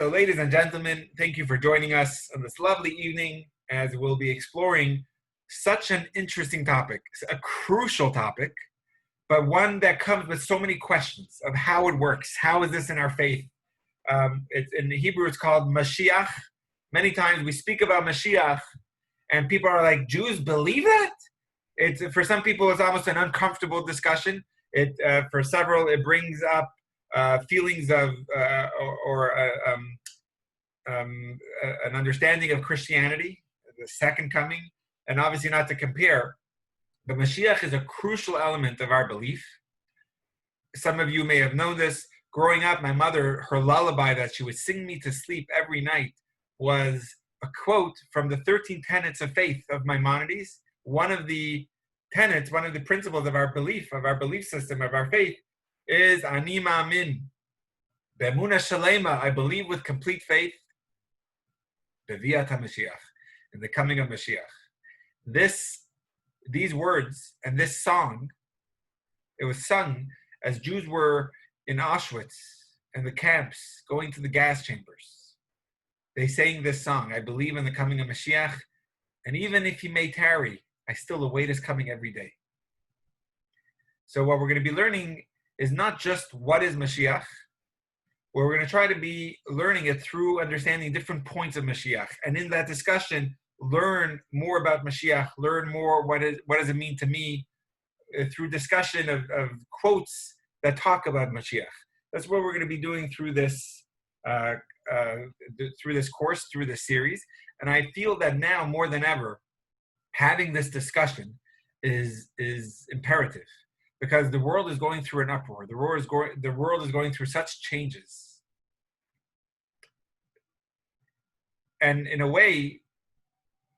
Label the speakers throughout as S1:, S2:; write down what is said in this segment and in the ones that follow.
S1: So ladies and gentlemen, thank you for joining us on this lovely evening as we'll be exploring such an interesting topic, a crucial topic, but one that comes with so many questions of how it works. How is this in our faith? In the Hebrew, it's called Moshiach. Many times we speak about Moshiach and people are like, Jews believe that? For some people, it's almost an uncomfortable discussion. For several, it brings up feelings of an understanding of Christianity, the second coming, and obviously not to compare. But Mashiach is a crucial element of our belief. Some of you may have known this. Growing up, my mother, her lullaby that she would sing me to sleep every night was a quote from the 13 tenets of faith of Maimonides. One of the tenets, one of the principles of our belief system, of our faith, is Ani Ma'amin. Be'emunah Shalema, I believe with complete faith, Beviat HaMashiach, in the coming of Mashiach. These words and this song, it was sung as Jews were in Auschwitz and the camps going to the gas chambers. They sang this song, I believe in the coming of Mashiach, and even if he may tarry, I still await his coming every day. So what we're going to be learning is not just what is Mashiach, where we're going to try to be learning it through understanding different points of Mashiach. And in that discussion, learn more about Mashiach, learn more what does it mean to me through discussion of quotes that talk about Mashiach. That's what we're going to be doing through this course, through this series. And I feel that now more than ever, having this discussion is imperative, because the world is going through an uproar. The world is going through such changes. And in a way,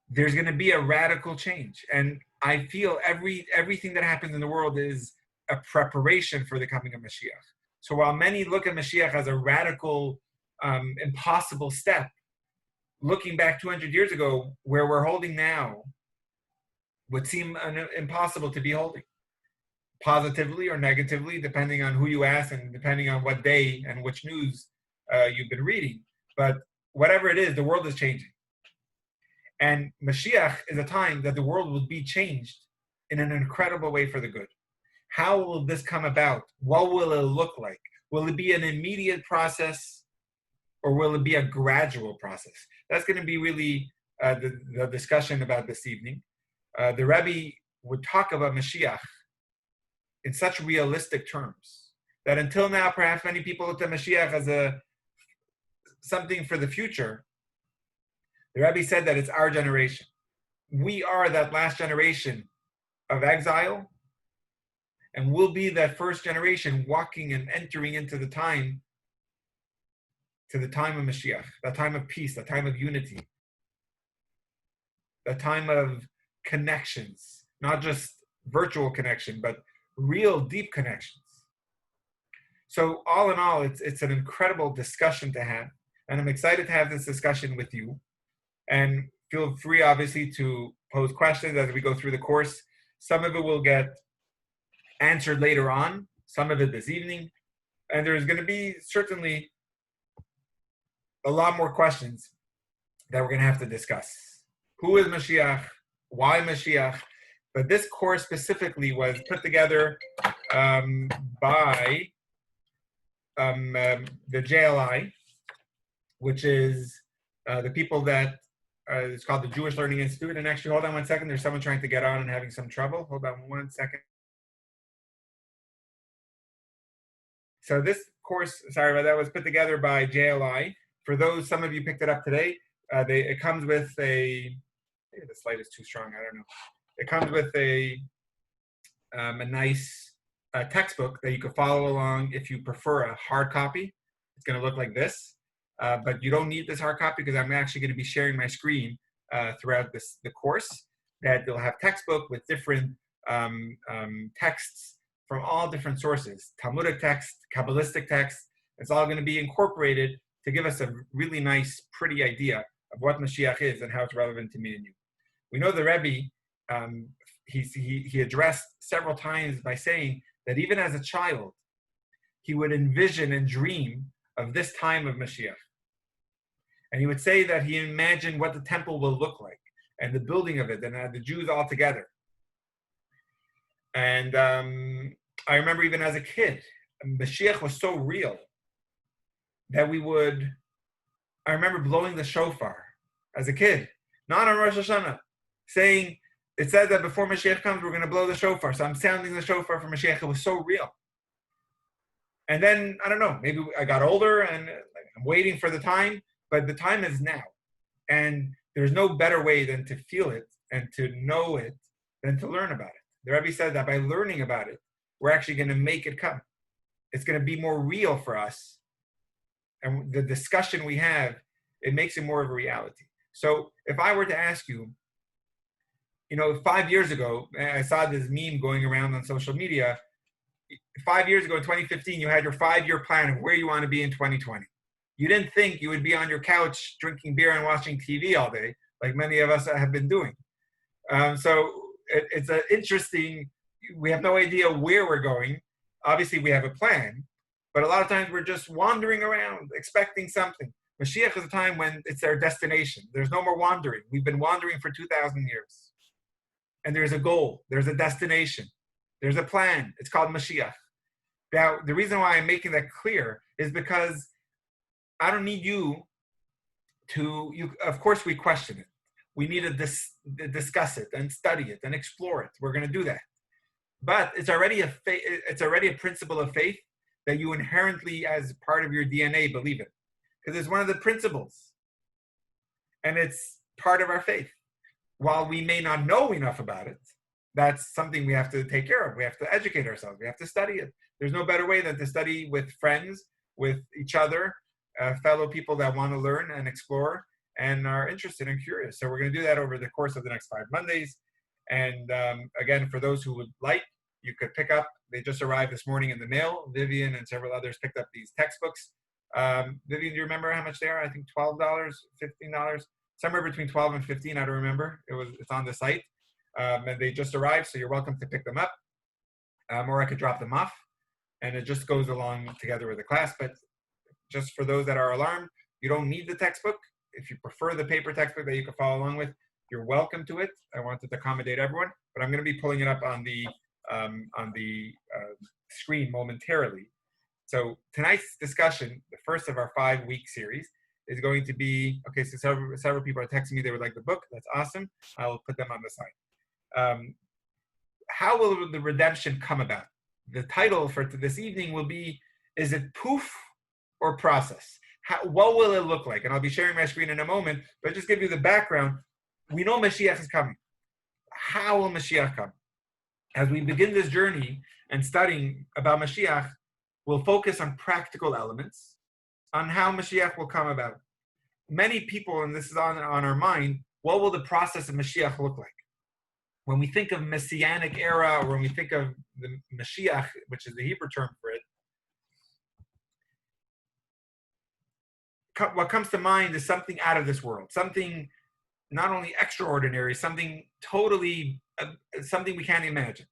S1: there's going to be a radical change. And I feel everything that happens in the world is a preparation for the coming of Mashiach. So while many look at Mashiach as a radical, impossible step, looking back 200 years ago, where we're holding now would seem impossible to be holding, positively or negatively, depending on who you ask and depending on what day and which news you've been reading. But whatever it is, the world is changing. And Mashiach is a time that the world will be changed in an incredible way for the good. How will this come about? What will it look like? Will it be an immediate process, or will it be a gradual process? That's going to be really the discussion about this evening. The Rebbe would talk about Mashiach in such realistic terms that until now, perhaps many people looked at Mashiach as something for the future. The Rebbe said that it's our generation. We are that last generation of exile, and we'll be that first generation walking and entering into the time of Mashiach, that time of peace, that time of unity, that time of connections, not just virtual connection, but real deep connections. So all in all, it's an incredible discussion to have, and I'm excited to have this discussion with you. And feel free, obviously, to pose questions as we go through the course. Some of it will get answered later on, some of it this evening, and there's going to be certainly a lot more questions that we're going to have to discuss. Who is Mashiach? Why Mashiach? But this course specifically was put together by the JLI, which is the people that it's called the Jewish Learning Institute. And actually, hold on 1 second. There's someone trying to get on and having some trouble. Hold on 1 second. So this course, sorry about that, was put together by JLI. For those, some of you picked it up today. It comes with maybe the slide is too strong, I don't know. It comes with a nice textbook that you can follow along if you prefer a hard copy. It's going to look like this, but you don't need this hard copy because I'm actually going to be sharing my screen throughout the course. That you'll have textbook with different texts from all different sources, Talmudic text, Kabbalistic text. It's all going to be incorporated to give us a really nice, pretty idea of what Mashiach is and how it's relevant to me and you. We know the Rebbe, he addressed several times by saying that even as a child, he would envision and dream of this time of Mashiach. And he would say that he imagined what the temple will look like and the building of it and the Jews all together. And I remember even as a kid, Mashiach was so real that I remember blowing the shofar as a kid, not on Rosh Hashanah, saying, it says that before Mashiach comes, we're going to blow the shofar. So I'm sounding the shofar for Mashiach. It was so real. And then, I don't know, maybe I got older and I'm waiting for the time, but the time is now. And there's no better way than to feel it and to know it than to learn about it. The Rebbe said that by learning about it, we're actually going to make it come. It's going to be more real for us. And the discussion we have, it makes it more of a reality. So if I were to ask you, 5 years ago, I saw this meme going around on social media. 5 years ago, in 2015, you had your 5-year plan of where you want to be in 2020. You didn't think you would be on your couch drinking beer and watching TV all day, like many of us have been doing. So it's an interesting, we have no idea where we're going. Obviously, we have a plan, but a lot of times we're just wandering around, expecting something. Mashiach is a time when it's our destination. There's no more wandering. We've been wandering for 2,000 years. And there's a goal. There's a destination. There's a plan. It's called Mashiach. Now, the reason why I'm making that clear is because I don't need you to, of course, we question it. We need to discuss it and study it and explore it. We're going to do that. But it's already a principle of faith that you inherently, as part of your DNA, believe it. Because it's one of the principles. And it's part of our faith. While we may not know enough about it, that's something we have to take care of. We have to educate ourselves. We have to study it. There's no better way than to study with friends, with each other, fellow people that want to learn and explore and are interested and curious. So we're going to do that over the course of the next 5 Mondays. And again, for those who would like, you could pick up, they just arrived this morning in the mail. Vivian and several others picked up these textbooks. Vivian, do you remember how much they are? I think $12, $15, somewhere between 12 and 15. I don't remember. It's on the site. And they just arrived, so you're welcome to pick them up. Or I could drop them off. And it just goes along together with the class. But just for those that are alarmed, you don't need the textbook. If you prefer the paper textbook that you can follow along with, you're welcome to it. I wanted to accommodate everyone, but I'm going to be pulling it up on the screen momentarily. So tonight's discussion, the first of our 5-week series, is going to be, okay, so several people are texting me they would like the book. That's awesome. I'll put them on the side. How will the redemption come about? The title for this evening will be, is it poof or process? What will it look like? And I'll be sharing my screen in a moment, but just give you the background. We know Mashiach is coming. How will Mashiach come? As we begin this journey and studying about Mashiach, we'll focus on practical elements, on how Mashiach will come about. Many people, and this is on our mind, what will the process of Mashiach look like? When we think of Messianic era, or when we think of the Mashiach, which is the Hebrew term for it, what comes to mind is something out of this world, something not only extraordinary, something totally, something we can't imagine.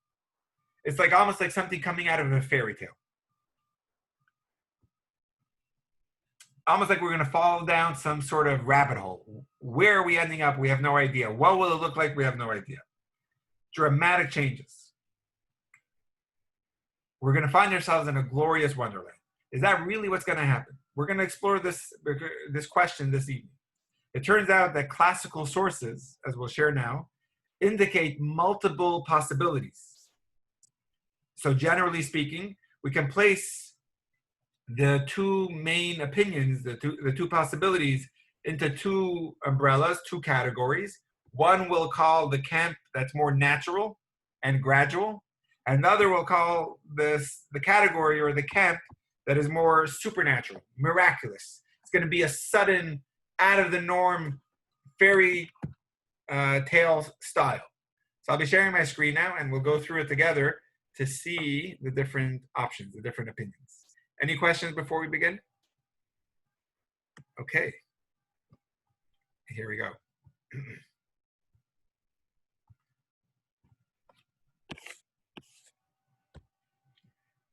S1: It's like almost like something coming out of a fairy tale. Almost like we're going to fall down some sort of rabbit hole. Where are we ending up? We have no idea. What will it look like? We have no idea. Dramatic changes. We're going to find ourselves in a glorious wonderland. Is that really what's going to happen? We're going to explore this question this evening. It turns out that classical sources, as we'll share now, indicate multiple possibilities. So generally speaking, we can place the two main opinions, the two possibilities, into two umbrellas, two categories. One we'll call the camp that's more natural and gradual. Another we'll call the category or the camp that is more supernatural, miraculous. It's going to be a sudden, out of the norm, fairy tale style. So I'll be sharing my screen now, and we'll go through it together to see the different options, the different opinions. Any questions before we begin? Okay. Here we go.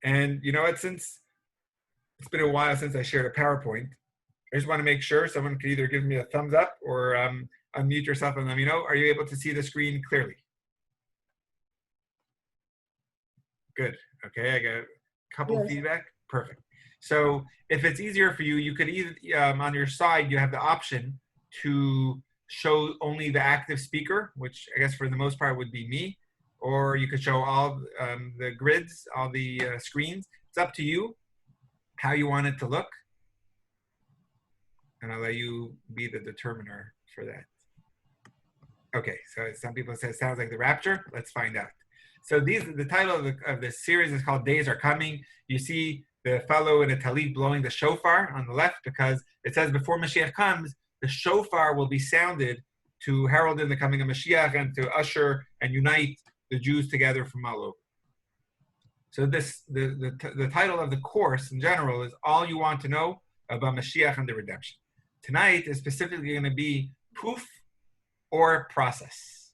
S1: And you know what, since it's been a while since I shared a PowerPoint, I just want to make sure someone could either give me a thumbs up or unmute yourself and let me know. Are you able to see the screen clearly? Good. Okay, I got a couple feedback. Perfect. So if it's easier for you, you could either on your side you have the option to show only the active speaker, which I guess for the most part would be me, or you could show all the grids, all the screens. It's up to you how you want it to look, and I'll let you be the determiner for that. Okay, so some people say it sounds like the rapture. Let's find out. So the title of the series is called Days Are Coming. You see the fellow in a talit blowing the shofar on the left because it says before Mashiach comes, the shofar will be sounded to herald in the coming of Mashiach and to usher and unite the Jews together from all over. So the title of the course in general is All You Want to Know About Mashiach and the Redemption. Tonight is specifically going to be poof or process.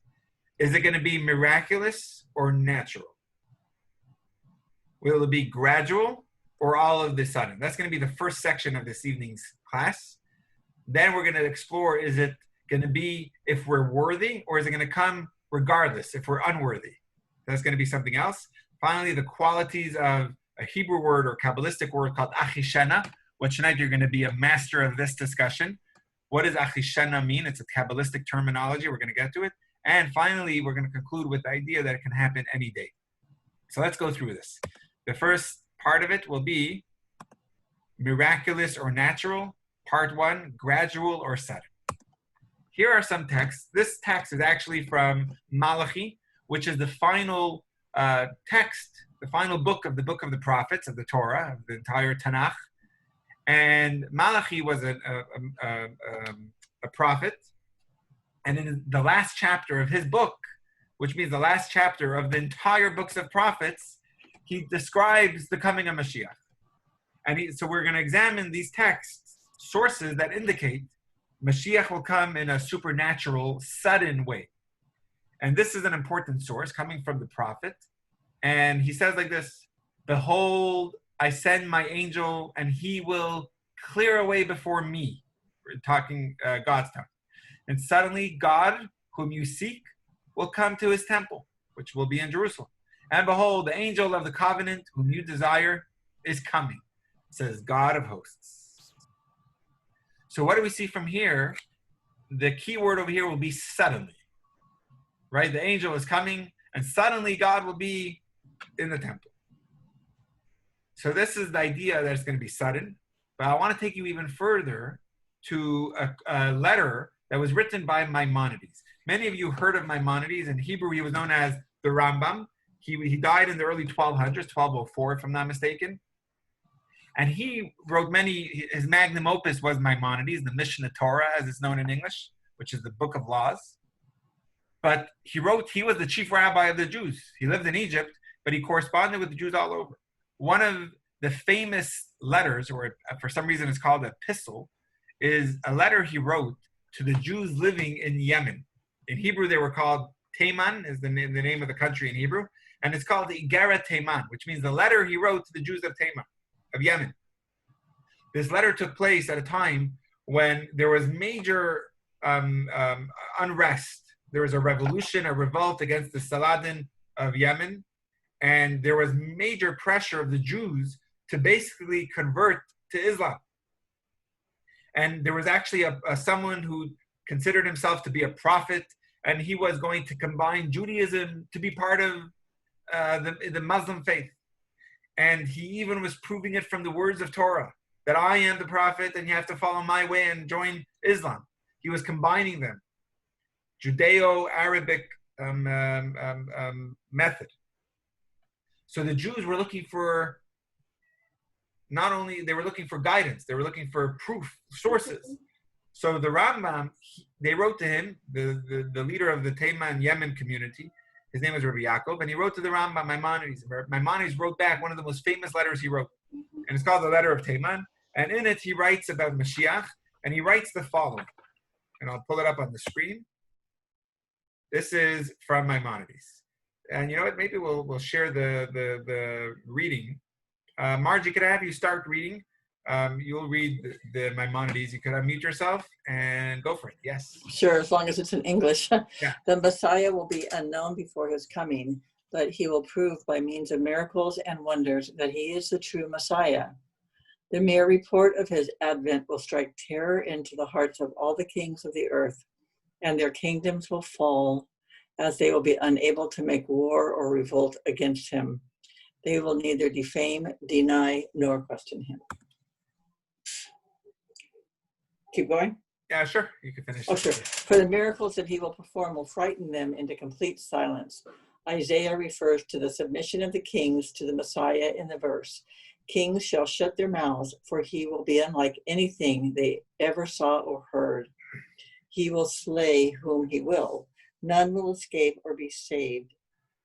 S1: Is it going to be miraculous or natural? Will it be gradual or all of the sudden? That's going to be the first section of this evening's class. Then we're going to explore, is it going to be if we're worthy, or is it going to come regardless if we're unworthy? That's going to be something else. Finally, the qualities of a Hebrew word or Kabbalistic word called achishena, which tonight you're going to be a master of this discussion. What does achishena mean? It's a Kabbalistic terminology. We're going to get to it. And finally, we're going to conclude with the idea that it can happen any day. So let's go through this. The first part of it will be miraculous or natural. Part 1, gradual or sudden. Here are some texts. This text is actually from Malachi, which is the final text, the final book of the prophets, of the Torah, of the entire Tanakh. And Malachi was a prophet. And in the last chapter of his book, which means the last chapter of the entire books of prophets, he describes the coming of Mashiach. And so we're going to examine these texts, sources that indicate Mashiach will come in a supernatural, sudden way. And this is an important source coming from the prophet. And he says like this, "Behold, I send my angel, and he will clear away before me." We're talking God's tongue. "And suddenly God, whom you seek, will come to his temple, which will be in Jerusalem. And behold, the angel of the covenant, whom you desire, is coming," says God of hosts. So what do we see from here? The key word over here will be suddenly. Right? The angel is coming, and suddenly God will be in the temple. So this is the idea that it's going to be sudden. But I want to take you even further to a letter that was written by Maimonides. Many of you heard of Maimonides. In Hebrew, he was known as the Rambam. He died in the early 1200s, 1204, if I'm not mistaken. And he wrote his magnum opus was Maimonides, the Mishnah Torah, as it's known in English, which is the book of laws. But he was the chief rabbi of the Jews. He lived in Egypt, but he corresponded with the Jews all over. One of the famous letters, or for some reason it's called an epistle, is a letter he wrote to the Jews living in Yemen. In Hebrew, they were called Teiman, is the name of the country in Hebrew, and it's called the Igara Teiman, which means the letter he wrote to the Jews of Teiman, of Yemen. This letter took place at a time when there was major unrest. There was a revolution, a revolt against the Saladin of Yemen, and there was major pressure of the Jews to basically convert to Islam. And there was actually someone who considered himself to be a prophet, and he was going to combine Judaism to be part of the Muslim faith. And he even was proving it from the words of Torah, that I am the prophet and you have to follow my way and join Islam. He was combining them. Judeo-Arabic method. So the Jews were looking for, they were looking for guidance, they were looking for proof, sources. So the Rambam, they wrote to him, the leader of the Teiman Yemen community, his name was Rabbi Yaakov, and he wrote to the Rambam Maimonides. Maimonides wrote back one of the most famous letters he wrote, and it's called the Letter of Teiman, and in it he writes about Mashiach, and he writes the following, and I'll pull it up on the screen. This is from Maimonides. And you know what, maybe we'll share the reading. Margie, could I have you start reading you'll read the Maimonides. You could unmute yourself and go for it. Yes.
S2: Sure, as long as it's in English.
S1: Yeah.
S2: The Messiah will be unknown before his coming, but he will prove by means of miracles and wonders that he is the true Messiah. The mere report of his advent will strike terror into the hearts of all the kings of the earth, and their kingdoms will fall, as they will be unable to make war or revolt against him. They will neither defame, deny, nor question him. Keep going?
S1: Yeah, sure. You can finish.
S2: Oh, sure. For the miracles that he will perform will frighten them into complete silence. Isaiah refers to the submission of the kings to the Messiah in the verse. Kings shall shut their mouths, for he will be unlike anything they ever saw or heard. He will slay whom he will. None will escape or be saved,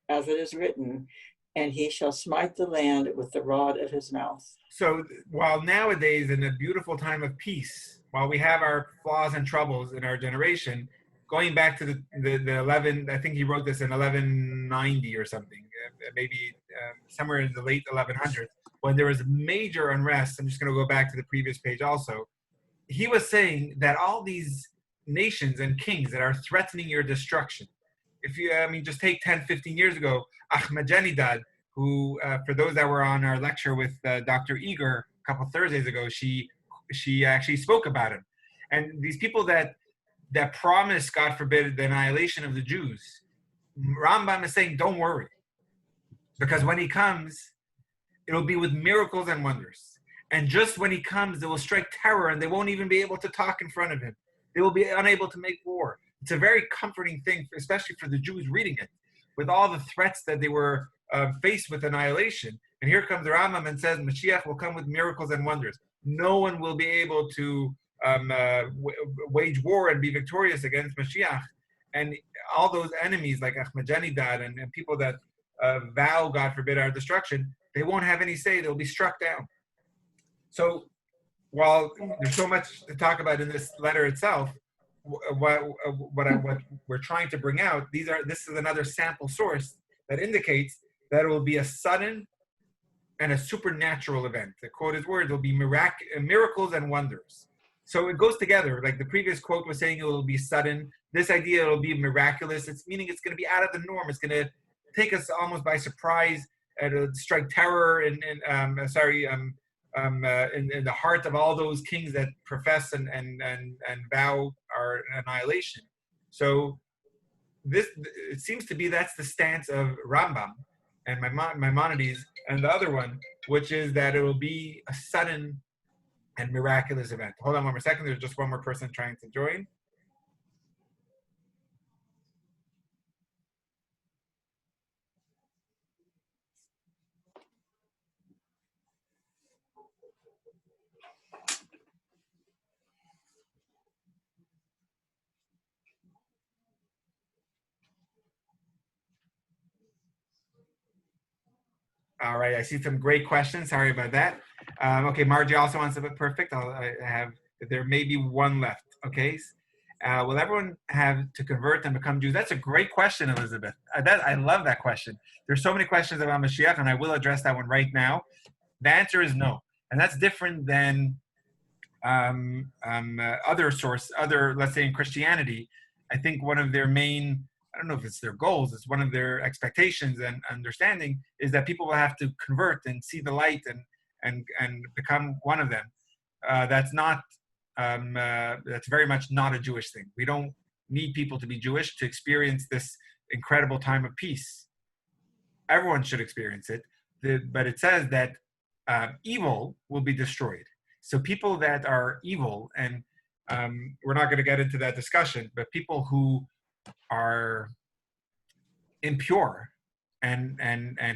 S2: as it is written, and he shall smite the land with the rod of his mouth.
S1: So while nowadays, in a beautiful time of peace, while we have our flaws and troubles in our generation, going back to the 11, I think he wrote this in 1190 or something, maybe somewhere in the late 1100s, when there was major unrest. I'm just going to go back to the previous page also. He was saying that all these nations and kings that are threatening your destruction, if you, just take 10, 15 years ago, Ahmadinejad, who, for those that were on our lecture with Dr. Eager a couple Thursdays ago, she actually spoke about him. And these people that promise, God forbid, the annihilation of the Jews, Rambam is saying, don't worry. Because when he comes, it'll be with miracles and wonders. And just when he comes, they will strike terror and they won't even be able to talk in front of him. They will be unable to make war. It's a very comforting thing, especially for the Jews reading it, with all the threats that they were faced with annihilation. And here comes the Rambam and says, Mashiach will come with miracles and wonders. No one will be able to wage war and be victorious against Mashiach. And all those enemies like Ahmadinejad and people that vow, God forbid, our destruction, they won't have any say. They'll be struck down. So while there's so much to talk about in this letter itself, what we're trying to bring out, this is another sample source that indicates that it will be a sudden and a supernatural event. The quote is words, it will be miracles and wonders. So it goes together. Like the previous quote was saying, it will be sudden. This idea, it'll be miraculous. It's meaning it's going to be out of the norm. It's going to take us almost by surprise, and strike terror in the heart of all those kings that profess and vow our annihilation. So it seems to be that's the stance of Rambam and Maimonides and the other one, which is that it will be a sudden and miraculous event. Hold on one more second. There's just one more person trying to join. All right, I see some great questions. Sorry about that. Okay, Margie also wants to be perfect. There may be one left. Okay, will everyone have to convert and become Jews? That's a great question, Elizabeth. I love that question. There's so many questions about Mashiach, and I will address that one right now. The answer is no, and that's different than let's say in Christianity. I think one of their main, I don't know if it's their goals, it's one of their expectations and understanding is that people will have to convert and see the light and become one of them. That's very much not a Jewish thing. We don't need people to be Jewish to experience this incredible time of peace. Everyone should experience it, but it says that evil will be destroyed. So people that are evil, and we're not going to get into that discussion, but people who are impure and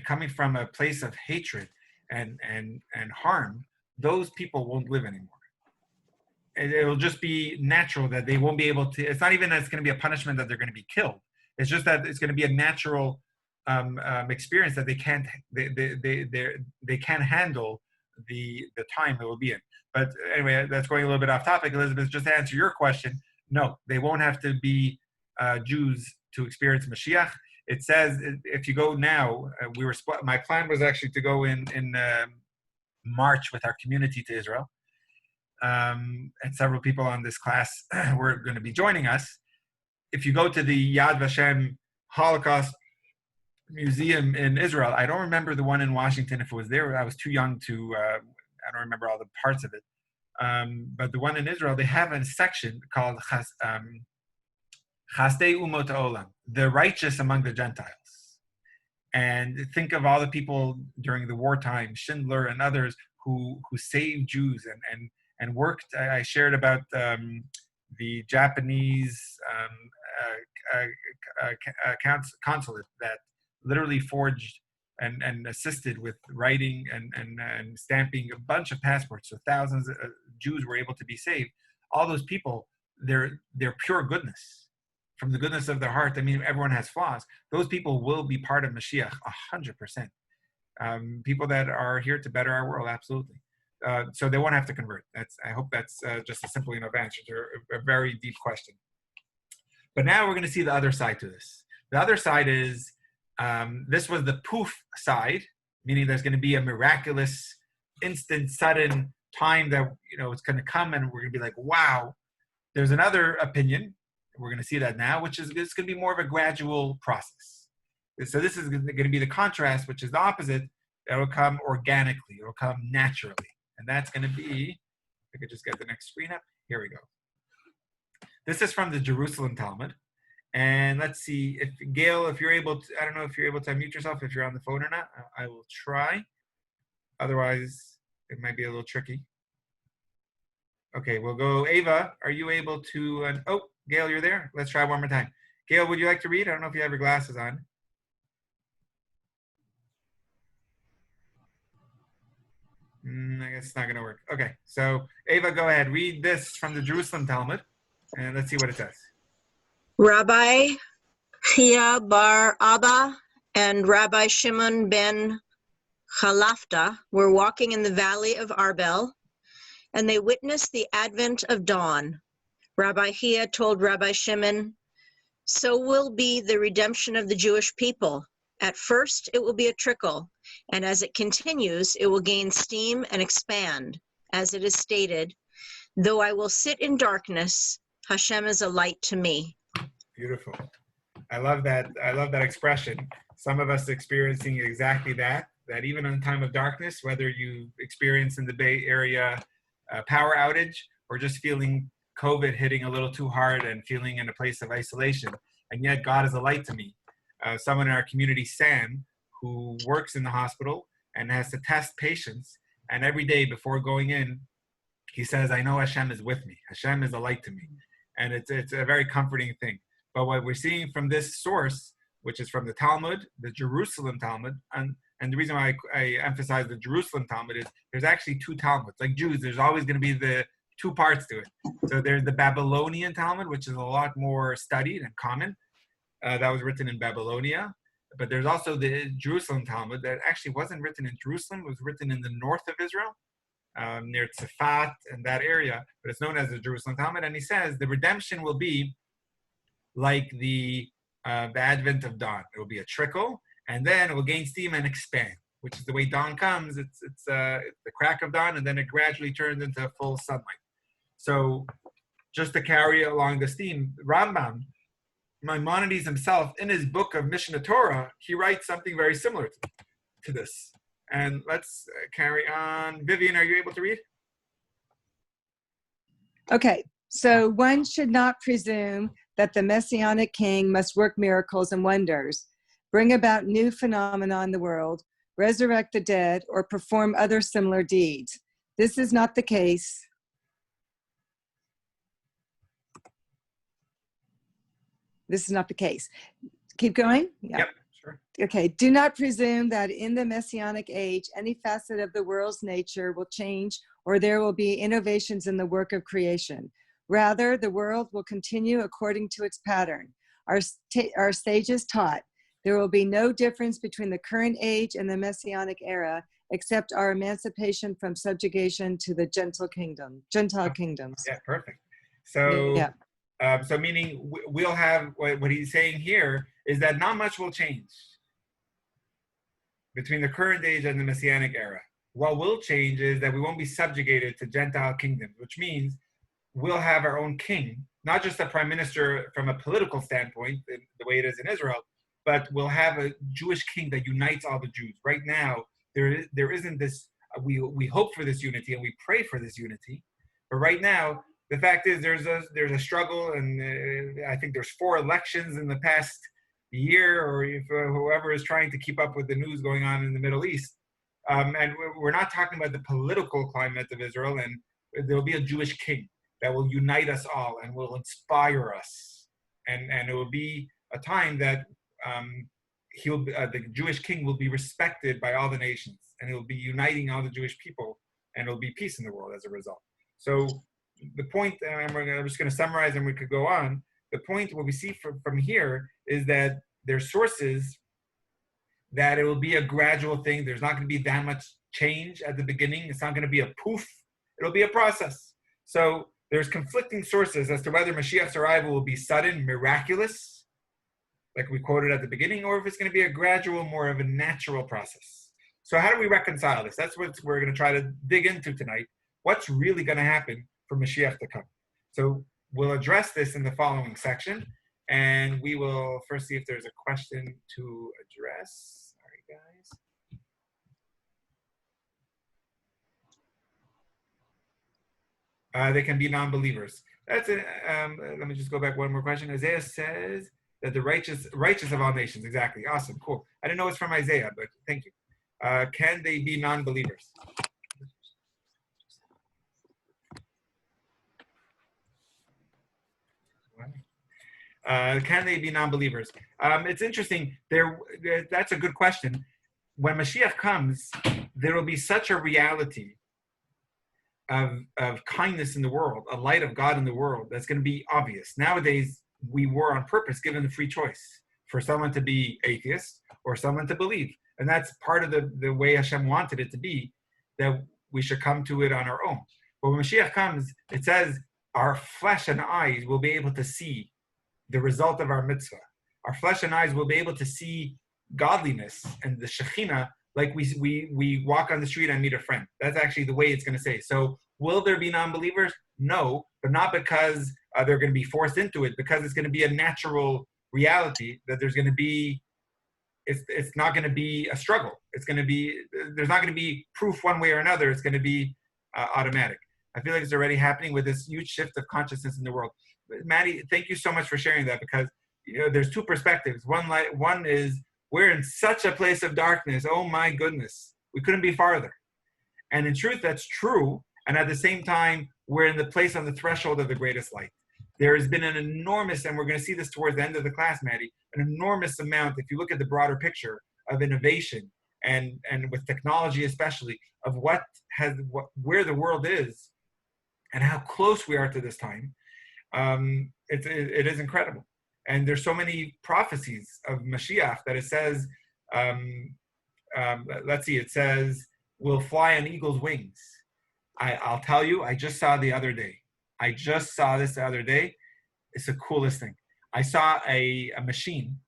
S1: coming from a place of hatred and harm, those people won't live anymore. It'll just be natural that they won't be able to. It's not even that it's going to be a punishment that they're going to be killed. It's just that it's going to be a natural experience that they can't handle the time it will be in. But anyway, that's going a little bit off topic. Elizabeth, just to answer your question, no, they won't have to be Jews to experience Mashiach. It says if you go now, my plan was actually to go in March with our community to Israel, and several people on this class were going to be joining us. If you go to the Yad Vashem Holocaust Museum in Israel, I don't remember the one in Washington if it was there. I was too young to, I don't remember all the parts of it. But the one in Israel, they have a section called Chasdei Umot Olam, the righteous among the Gentiles. And think of all the people during the wartime, Schindler and others, who saved Jews and worked. I shared about the Japanese consulate that literally forged and assisted with writing and stamping a bunch of passports. So thousands of Jews were able to be saved. All those people, they're pure goodness, from the goodness of their heart. I mean, everyone has flaws. Those people will be part of Mashiach 100%. People that are here to better our world, absolutely. So they won't have to convert. I hope that's just a simple enough answer to a very deep question. But now we're going to see the other side to this. The other side is, this was the poof side, meaning there's going to be a miraculous, instant, sudden time that, it's going to come and we're going to be like, wow. There's another opinion, we're going to see that now, which is it's going to be more of a gradual process. So this is going to be the contrast, which is the opposite. It will come organically. It will come naturally. And that's going to be, if I could just get the next screen up. Here we go. This is from the Jerusalem Talmud. And let's see, if Gail, if you're able to, I don't know if you're able to unmute yourself, if you're on the phone or not. I will try. Otherwise, it might be a little tricky. Okay, we'll go. Ava, are you able to, oh, Gail, you're there? Let's try one more time. Gail, would you like to read? I don't know if you have your glasses on. I guess it's not going to work. Okay, so Ava, go ahead. Read this from the Jerusalem Talmud, and let's see what it says.
S3: Rabbi Chia bar Abba and Rabbi Shimon ben Chalafta were walking in the valley of Arbel, and they witnessed the advent of dawn. Rabbi Chia told Rabbi Shimon, "So will be the redemption of the Jewish people. At first, it will be a trickle, and as it continues, it will gain steam and expand. As it is stated, though I will sit in darkness, Hashem is a light to me."
S1: Beautiful. I love that. I love that expression. Some of us experiencing exactly that even in a time of darkness, whether you experience in the Bay Area power outage or just feeling COVID hitting a little too hard and feeling in a place of isolation, and yet God is a light to me. Someone in our community, Sam, who works in the hospital and has to test patients, and every day before going in, he says, "I know Hashem is with me. Hashem is a light to me." And it's a very comforting thing. But what we're seeing from this source, which is from the Talmud, the Jerusalem Talmud, and the reason why I emphasize the Jerusalem Talmud is there's actually two Talmuds. Like Jews, there's always going to be the two parts to it. So there's the Babylonian Talmud, which is a lot more studied and common. That was written in Babylonia. But there's also the Jerusalem Talmud that actually wasn't written in Jerusalem. It was written in the north of Israel, near Tzafat and that area. But it's known as the Jerusalem Talmud. And he says the redemption will be like the advent of dawn. It will be a trickle, and then it will gain steam and expand, which is the way dawn comes. It's the crack of dawn, and then it gradually turns into full sunlight. So just to carry along the theme, Rambam, Maimonides himself, in his book of Mishnah Torah, he writes something very similar to this. And let's carry on. Vivian, are you able to read?
S4: Okay, so one should not presume that the Messianic King must work miracles and wonders, bring about new phenomena in the world, resurrect the dead, or perform other similar deeds. This is not the case. This is not the case. Keep going? Yeah.
S1: Yep, sure.
S4: Okay, do not presume that in the Messianic age, any facet of the world's nature will change or there will be innovations in the work of creation. Rather, the world will continue according to its pattern. Our sages taught there will be no difference between the current age and the Messianic era, except our emancipation from subjugation to the Gentile kingdoms.
S1: Yeah, perfect. So,
S4: yeah.
S1: So meaning we'll have, what he's saying here is that not much will change between the current age and the Messianic era. What will change is that we won't be subjugated to Gentile kingdoms, which means we'll have our own king, not just a prime minister from a political standpoint, the way it is in Israel, but we'll have a Jewish king that unites all the Jews. Right now, there isn't this, we hope for this unity and we pray for this unity, but right now, the fact is there's a struggle, and I think there's 4 elections in the past year, or if whoever is trying to keep up with the news going on in the Middle East. And we're not talking about the political climate of Israel, and there'll be a Jewish king that will unite us all and will inspire us. And it will be a time that the Jewish king will be respected by all the nations, and he'll be uniting all the Jewish people, and it'll be peace in the world as a result. So the point, and I'm just going to summarize and we could go on. The point, what we see from here is that there's sources that it will be a gradual thing. There's not going to be that much change at the beginning. It's not going to be a poof. It'll be a process. So there's conflicting sources as to whether Mashiach's arrival will be sudden, miraculous, like we quoted at the beginning, or if it's going to be a gradual, more of a natural process. So how do we reconcile this? That's what we're going to try to dig into tonight. What's really going to happen for Mashiach to come? So we'll address this in the following section, and we will first see if there's a question to address. Sorry, guys. They can be non-believers. That's it. Let me just go back one more question. Isaiah says that the righteous of all nations. Exactly. Awesome. Cool. I didn't know it's from Isaiah, but thank you. Can they be non-believers? Can they be non-believers? It's interesting. That's a good question. When Mashiach comes, there will be such a reality of kindness in the world, a light of God in the world, that's going to be obvious. Nowadays, we were on purpose given the free choice for someone to be atheist or someone to believe. And that's part of the way Hashem wanted it to be, that we should come to it on our own. But when Mashiach comes, it says our flesh and eyes will be able to see the result of our mitzvah. Our flesh and eyes will be able to see godliness and the Shekhinah, like we walk on the street and meet a friend. That's actually the way it's going to say. So will there be non-believers? No, but not because they're going to be forced into it, because it's going to be a natural reality that there's going to be, it's not going to be a struggle. It's going to be, there's not going to be proof one way or another. It's going to be automatic. I feel like it's already happening with this huge shift of consciousness in the world. Maddie, thank you so much for sharing that, because there's 2 perspectives. One is we're in such a place of darkness. Oh my goodness, we couldn't be farther. And in truth, that's true. And at the same time, we're in the place on the threshold of the greatest light. There has been an enormous, and we're going to see this towards the end of the class, Maddie, an enormous amount, if you look at the broader picture of innovation and with technology especially, of where the world is and how close we are to this time. It is incredible. And there's so many prophecies of Mashiach that it says, let's see, it says, we'll fly on eagle's wings. I'll tell you, I just saw this the other day. It's the coolest thing. I saw a machine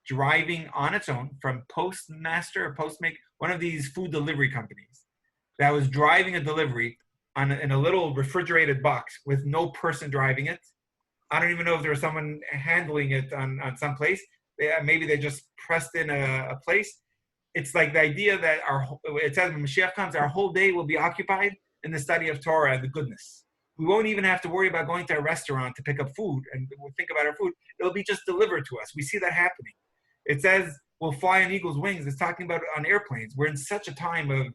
S1: driving on its own from Postmaster or Postmate, one of these food delivery companies, that was driving a delivery in a little refrigerated box with no person driving it. I don't even know if there was someone handling it on some place. Maybe they just pressed in a place. It's like the idea that it says when Mashiach comes, our whole day will be occupied in the study of Torah and the goodness. We won't even have to worry about going to a restaurant to pick up food and we'll think about our food. It'll be just delivered to us. We see that happening. It says we'll fly on eagle's wings. It's talking about on airplanes. We're in such a time of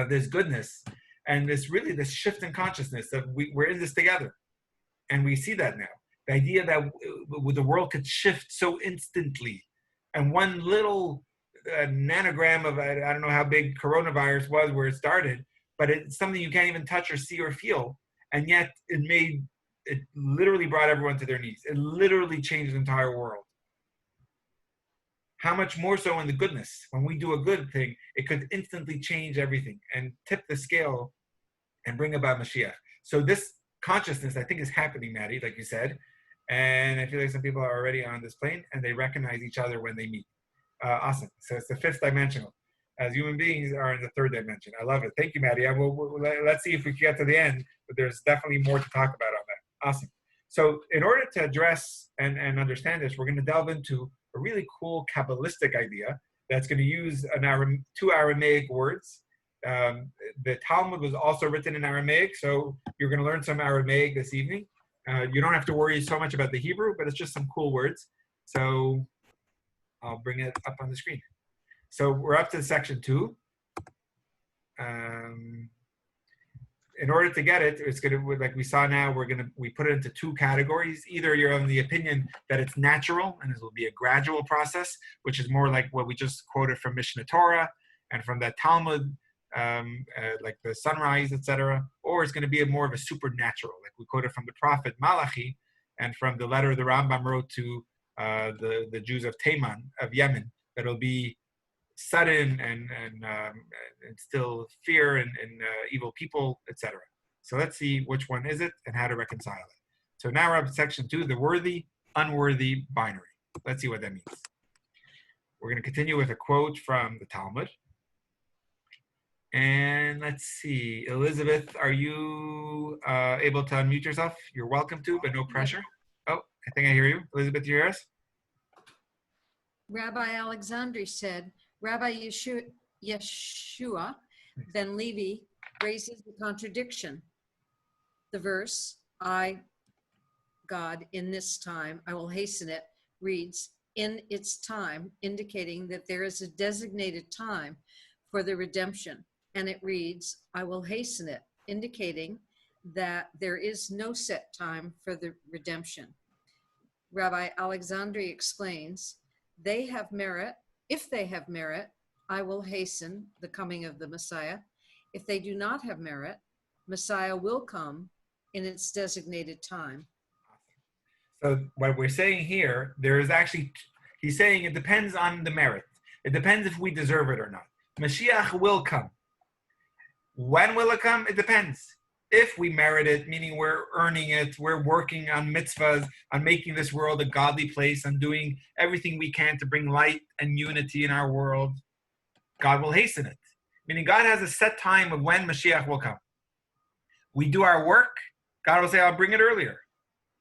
S1: this goodness and this shift in consciousness that we're in this together. And we see that now. The idea that the world could shift so instantly. And one little nanogram of, I don't know how big coronavirus was where it started, but it's something you can't even touch or see or feel. And yet it literally brought everyone to their knees. It literally changed the entire world. How much more so in the goodness? When we do a good thing, it could instantly change everything and tip the scale and bring about Mashiach. So this consciousness, I think, is happening, Maddie, like you said. And I feel like some people are already on this plane and they recognize each other when they meet. Awesome. So it's the 5th dimensional. as human beings are in the third dimension. I love it. Thank you, Maddie. Let's see if we can get to the end, but there's definitely more to talk about on that. Awesome. So in order to address and understand this, we're going to delve into a really cool Kabbalistic idea that's going to use two Aramaic words. The Talmud was also written in Aramaic, so you're going to learn some Aramaic this evening. You don't have to worry so much about the Hebrew, but it's just some cool words. So I'll bring it up on the screen. So we're up to section 2. In order to get it, it's going to, like we saw now, we put it into 2 categories. Either you're of the opinion that it's natural and it will be a gradual process, which is more like what we just quoted from Mishnah Torah and from that Talmud, like the sunrise, etc. Or it's going to be more of a supernatural, like we quoted from the prophet Malachi and from the letter the Rambam wrote to the Jews of Taiman, of Yemen, that it'll be sudden and instill fear and evil people, etc. So let's see which one is it and how to reconcile it. So now we're up to section 2, the worthy, unworthy binary. Let's see what that means. We're going to continue with a quote from the Talmud. And let's see, Elizabeth, are you able to unmute yourself? You're welcome to, but no pressure. Oh, I think I hear you. Elizabeth, do you hear us?
S5: Rabbi Alexandri said, Rabbi Yeshua ben Levi raises the contradiction. The verse, I, God, in this time, I will hasten it, reads, in its time, indicating that there is a designated time for the redemption. And it reads, I will hasten it, indicating that there is no set time for the redemption. Rabbi Alexandri explains, they have merit. If they have merit, I will hasten the coming of the Messiah. If they do not have merit, Messiah will come in its designated time.
S1: So what we're saying here, there is actually, he's saying it depends on the merit. It depends if we deserve it or not. Mashiach will come. When will it come? It depends. If we merit it, meaning we're earning it, we're working on mitzvahs, on making this world a godly place, on doing everything we can to bring light and unity in our world, God will hasten it. Meaning God has a set time of when Mashiach will come. We do our work, God will say, I'll bring it earlier.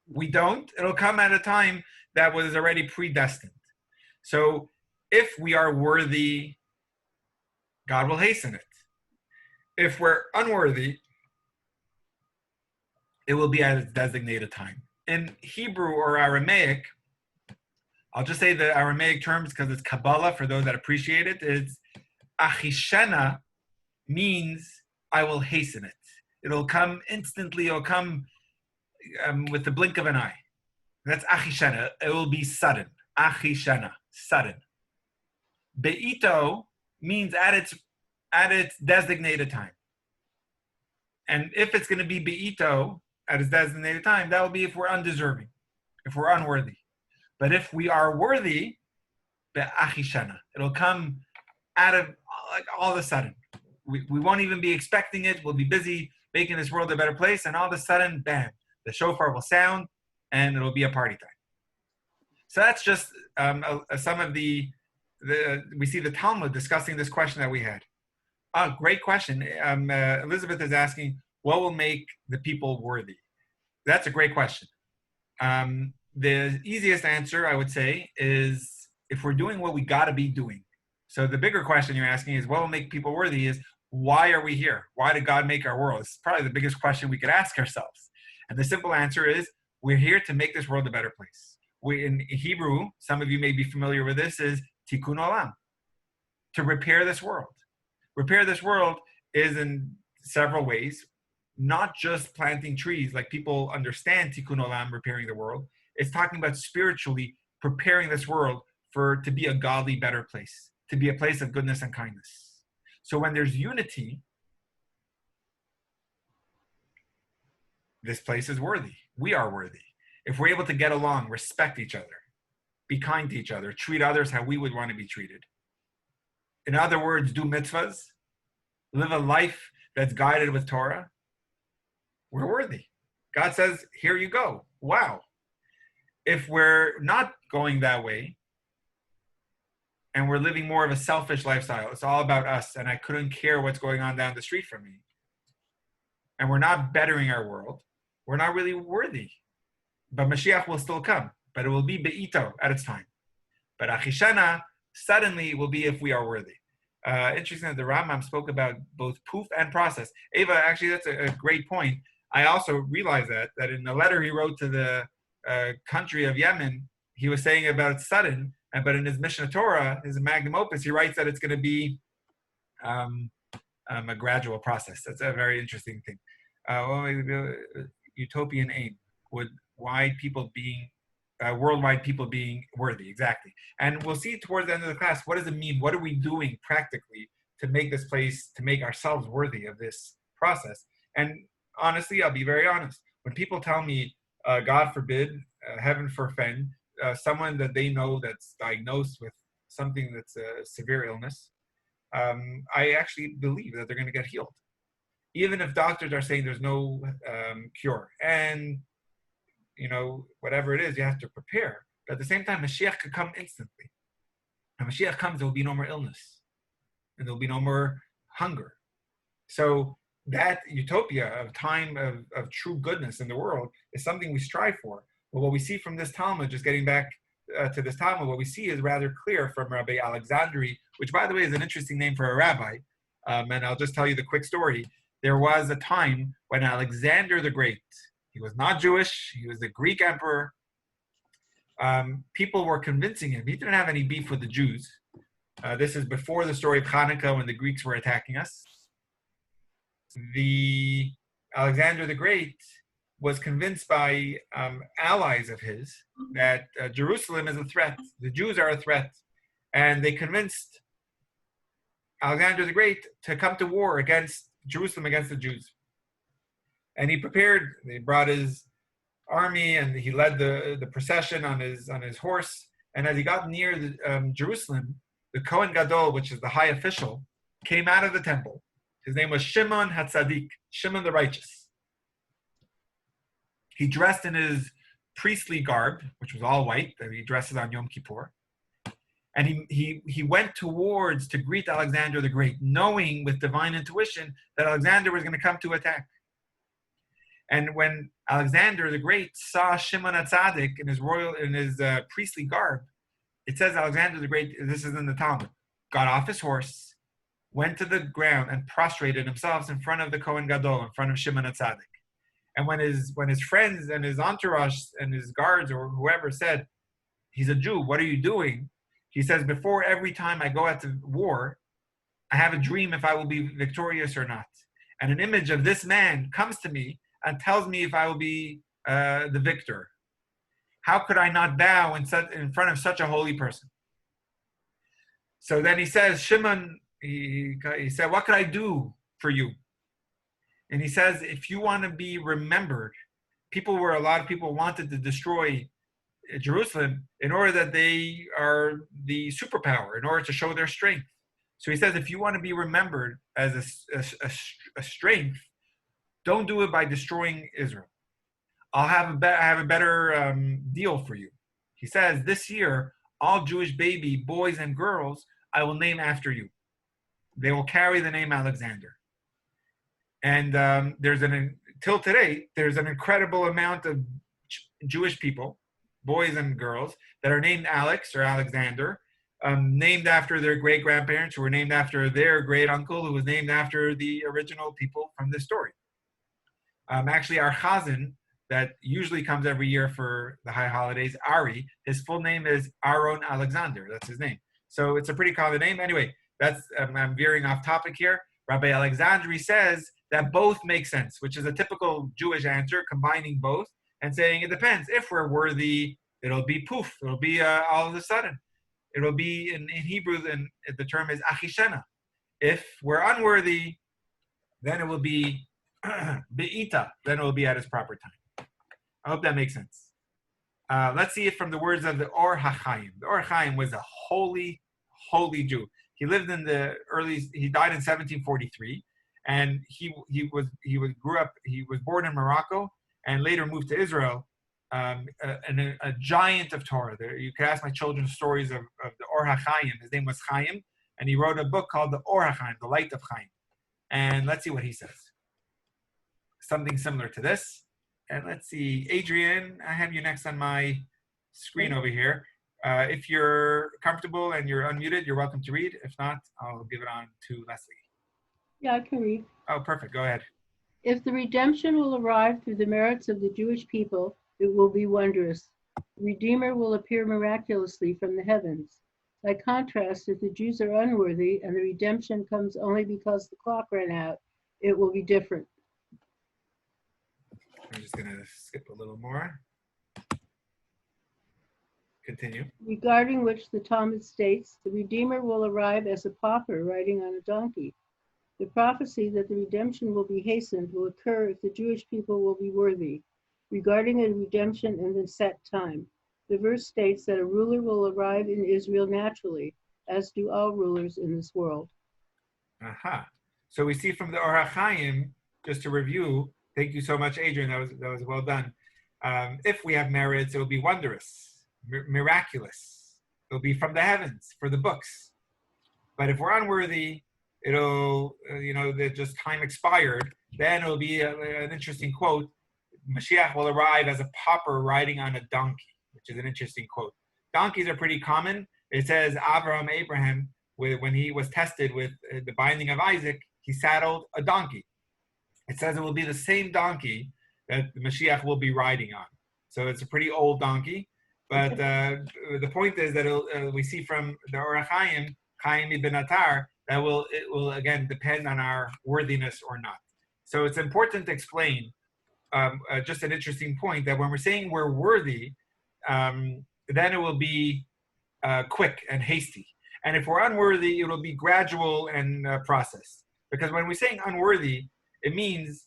S1: We don't, it'll come at a time that was already predestined. So if we are worthy, God will hasten it. If we're unworthy, it will be at its designated time. In Hebrew or Aramaic, I'll just say the Aramaic terms because it's Kabbalah for those that appreciate it, is achishena means I will hasten it. It'll come instantly, it'll come with the blink of an eye. That's achishena, it will be sudden. Achishena, sudden. Be'ito means at its designated time. And if it's going to be be'ito, at its designated time, that will be if we're undeserving, if we're unworthy. But if we are worthy, be'achishana, it'll come out of like all of a sudden. We won't even be expecting it. We'll be busy making this world a better place, and all of a sudden, bam, the shofar will sound, and it'll be a party time. So that's just some of we see the Talmud discussing this question that we had. Oh, great question. Elizabeth is asking, what will make the people worthy? That's a great question. The easiest answer, I would say, is if we're doing what we got to be doing. So the bigger question you're asking is, what will make people worthy is, why are we here? Why did God make our world? It's probably the biggest question we could ask ourselves. And the simple answer is, we're here to make this world a better place. In Hebrew, some of you may be familiar with this, is tikkun olam, to repair this world. Repair this world is in several ways, not just planting trees like people understand tikkun olam, repairing the world. It's talking about spiritually preparing this world to be a godly, better place, to be a place of goodness and kindness. So when there's unity, this place is worthy. We are worthy. If we're able to get along, respect each other, be kind to each other, treat others how we would want to be treated. In other words, do mitzvahs, live a life that's guided with Torah, we're worthy. God says, here you go. Wow. If we're not going that way, and we're living more of a selfish lifestyle. It's all about us, and I couldn't care what's going on down the street from me. And we're not bettering our world. We're not really worthy. But Mashiach will still come, but it will be be'ito at its time. But Achishana suddenly will be if we are worthy. Interesting that the Rambam spoke about both poof and process. Ava, actually, that's a great point. I also realized that in the letter he wrote to the country of Yemen, he was saying about sudden, but in his Mishnah Torah, his magnum opus, he writes that it's going to be a gradual process. That's a very interesting thing. Utopian aim would worldwide people being worthy, exactly. And we'll see towards the end of the class, what does it mean? What are we doing practically to make this place, to make ourselves worthy of this process? And honestly, I'll be very honest. When people tell me, God forbid, heaven forfend, someone that they know that's diagnosed with something that's a severe illness, I actually believe that they're going to get healed. Even if doctors are saying there's no cure. And whatever it is, you have to prepare. But at the same time, Mashiach could come instantly. When Mashiach comes, there will be no more illness. And there will be no more hunger. So that utopia of time of true goodness in the world is something we strive for. But what we see from this Talmud, just getting back to this Talmud, what we see is rather clear from Rabbi Alexandri, which, by the way, is an interesting name for a rabbi. And I'll just tell you the quick story. There was a time when Alexander the Great, he was not Jewish, he was the Greek emperor. People were convincing him. He didn't have any beef with the Jews. This is before the story of Hanukkah when the Greeks were attacking us. Alexander the Great was convinced by allies of his that Jerusalem is a threat. The Jews are a threat. And they convinced Alexander the Great to come to war against Jerusalem, against the Jews. And he prepared. They brought his army, and he led the procession on his horse. And as he got near Jerusalem, the Kohen Gadol, which is the high official, came out of the temple. His name was Shimon HaTzadik, Shimon the Righteous. He dressed in his priestly garb, which was all white, that he dresses on Yom Kippur. And he went towards to greet Alexander the Great, knowing with divine intuition that Alexander was going to come to attack. And when Alexander the Great saw Shimon HaTzadik in his priestly garb, it says Alexander the Great, this is in the Talmud, got off his horse, went to the ground and prostrated himself in front of the Kohen Gadol, in front of Shimon HaTzadik. And when his friends and his entourage and his guards or whoever said, he's a Jew, what are you doing? He says, before every time I go out to war, I have a dream if I will be victorious or not. And an image of this man comes to me and tells me if I will be the victor. How could I not bow in front of such a holy person? So then he says, Shimon, he said, what could I do for you? And he says, if you want to be remembered, a lot of people wanted to destroy Jerusalem in order that they are the superpower, in order to show their strength. So he says, if you want to be remembered as a strength, don't do it by destroying Israel. I have a better deal for you. He says, this year, all Jewish baby boys and girls, I will name after you. They will carry the name Alexander. And till today, there's an incredible amount of Jewish people, boys and girls, that are named Alex or Alexander, named after their great-grandparents, who were named after their great-uncle, who was named after the original people from this story. Actually, our Chazan, that usually comes every year for the high holidays, Ari, his full name is Aaron Alexander. That's his name. So it's a pretty common name. Anyway, I'm veering off topic here. Rabbi Alexandri says that both make sense, which is a typical Jewish answer, combining both and saying it depends. If we're worthy, it'll be poof. It'll be all of a sudden. It'll be in Hebrew, and the term is achishena. If we're unworthy, then it will be be'ita. Then it will be at its proper time. I hope that makes sense. Let's see it from the words of the Or HaChaim. The Or HaChaim was a holy Jew. He lived in he died in 1743, and he was born in Morocco and later moved to Israel. a giant of Torah. You can ask my children stories of the Or HaChaim. His name was Chaim, and he wrote a book called the Or HaChaim, the Light of Chaim. And let's see what he says. Something similar to this. And let's see, Adrian, I have you next on my screen over here. If you're comfortable and you're unmuted, you're welcome to read. If not, I'll give it on to Leslie.
S6: Yeah, I can read.
S1: Oh, perfect. Go ahead.
S6: If the redemption will arrive through the merits of the Jewish people, it will be wondrous. The Redeemer will appear miraculously from the heavens. By contrast, if the Jews are unworthy and the redemption comes only because the clock ran out, it will be different.
S1: I'm just going to skip a little more. Continue.
S6: Regarding which the Talmud states, the Redeemer will arrive as a pauper riding on a donkey. The prophecy that the redemption will be hastened will occur if the Jewish people will be worthy, regarding a redemption in the set time. The verse states that a ruler will arrive in Israel naturally, as do all rulers in this world.
S1: Aha. So we see from the Or HaChaim, just to review, thank you so much, Adrian, that was well done. If we have merits, it will be wondrous, miraculous. It will be from the heavens, for the books. But if we're unworthy, it'll, that just time expired, then it'll be an interesting quote. Mashiach will arrive as a pauper riding on a donkey, which is an interesting quote. Donkeys are pretty common. It says Abraham, when he was tested with the binding of Isaac, he saddled a donkey. It says it will be the same donkey that the Mashiach will be riding on. So it's a pretty old donkey. But the point is that we see from the Or HaChaim, Chaim ibn Attar, that it will again depend on our worthiness or not. So it's important to explain just an interesting point that when we're saying we're worthy, then it will be quick and hasty. And if we're unworthy, it will be gradual and processed. Because when we're saying unworthy, it means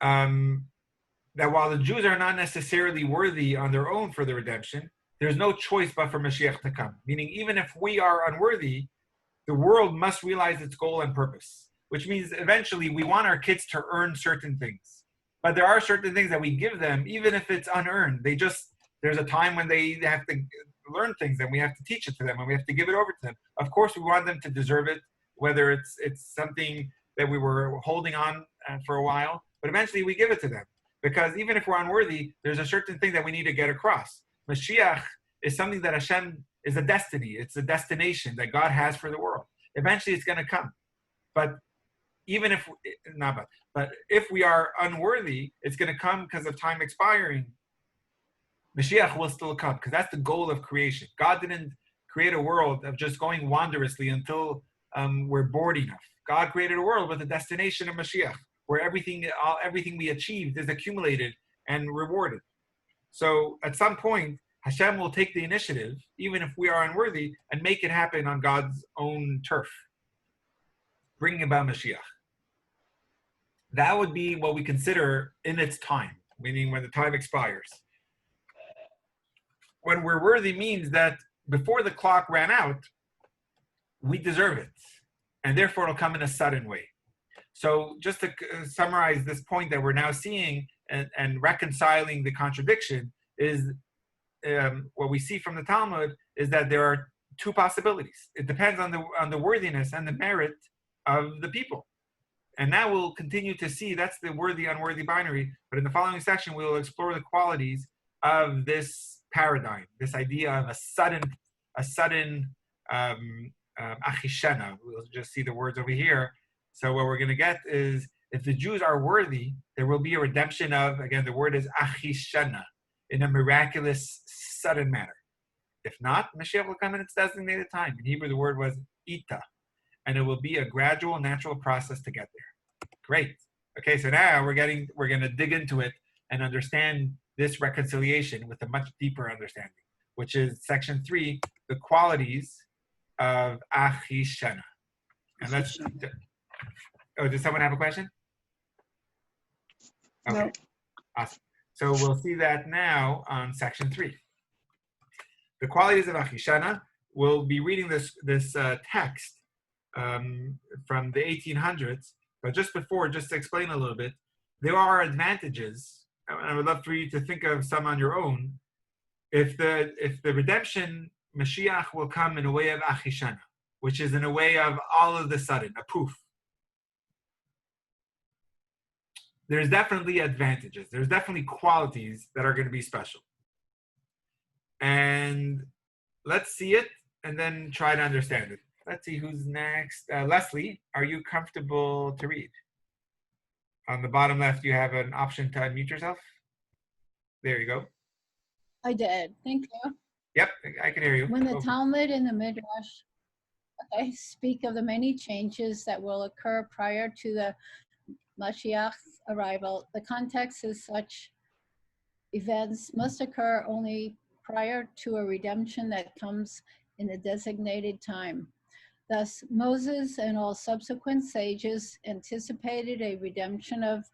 S1: that while the Jews are not necessarily worthy on their own for the redemption, there's no choice but for Mashiach to come. Meaning, even if we are unworthy, the world must realize its goal and purpose, which means eventually we want our kids to earn certain things. But there are certain things that we give them, even if it's unearned. There's a time when they have to learn things and we have to teach it to them and we have to give it over to them. Of course, we want them to deserve it, whether it's something that we were holding on for a while, but eventually we give it to them. Because even if we're unworthy, there's a certain thing that we need to get across. Mashiach is something that Hashem is a destiny. It's a destination that God has for the world. Eventually it's going to come. But even if, but if we are unworthy, it's going to come because of time expiring. Mashiach will still come because that's the goal of creation. God didn't create a world of just going wanderously until we're bored enough. God created a world with a destination of Mashiach, where everything we achieved is accumulated and rewarded. So at some point, Hashem will take the initiative, even if we are unworthy, and make it happen on God's own turf, bringing about Mashiach. That would be what we consider in its time, meaning when the time expires. When we're worthy means that before the clock ran out, we deserve it, and therefore it'll come in a sudden way. So just to summarize this point that we're now seeing and reconciling the contradiction is what we see from the Talmud is that there are two possibilities. It depends on the worthiness and the merit of the people. And now we'll continue to see that's the worthy-unworthy binary. But in the following section, we will explore the qualities of this paradigm, this idea of a sudden achishena. We'll just see the words over here. So what we're going to get is, if the Jews are worthy, there will be a redemption of, again, the word is achishena, in a miraculous, sudden manner. If not, Mashiach will come in its designated time. In Hebrew, the word was ita, and it will be a gradual, natural process to get there. Great. Okay, so now we're going to dig into it and understand this reconciliation with a much deeper understanding, which is section 3, the qualities of achishena. And let's. Oh, does someone have a question? Okay. No. Awesome. So we'll see that now on section 3. The qualities of achishena. We'll be reading this text from the 1800s, but just to explain a little bit, there are advantages and I would love for you to think of some on your own. If the redemption, Mashiach will come in a way of Achishana, which is in a way of all of the sudden, a poof. There's definitely advantages. There's definitely qualities that are going to be special. And let's see it and then try to understand it. Let's see who's next. Leslie, are you comfortable to read? On the bottom left, you have an option to unmute yourself. There you go.
S7: I did. Thank you.
S1: Yep, I can hear you.
S7: When the Talmud and the Midrash speak of the many changes that will occur prior to the Mashiach's arrival, the context is such events must occur only prior to a redemption that comes in the designated time. Thus, Moses and all subsequent sages anticipated a redemption of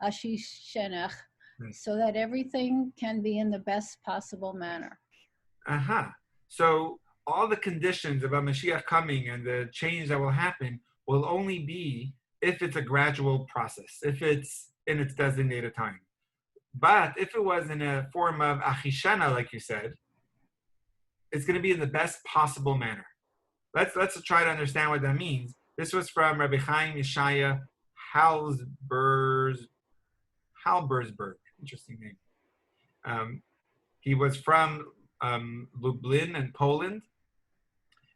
S7: Ashishenach, so that everything can be in the best possible manner.
S1: So all the conditions about Mashiach coming and the change that will happen will only be if it's a gradual process, if it's in its designated time. But if it was in a form of Achishana, like you said, it's going to be in the best possible manner. Let's try to understand what that means. This was from Rabbi Chaim Yeshaya Halbersberg. Interesting name. He was from Lublin in Poland,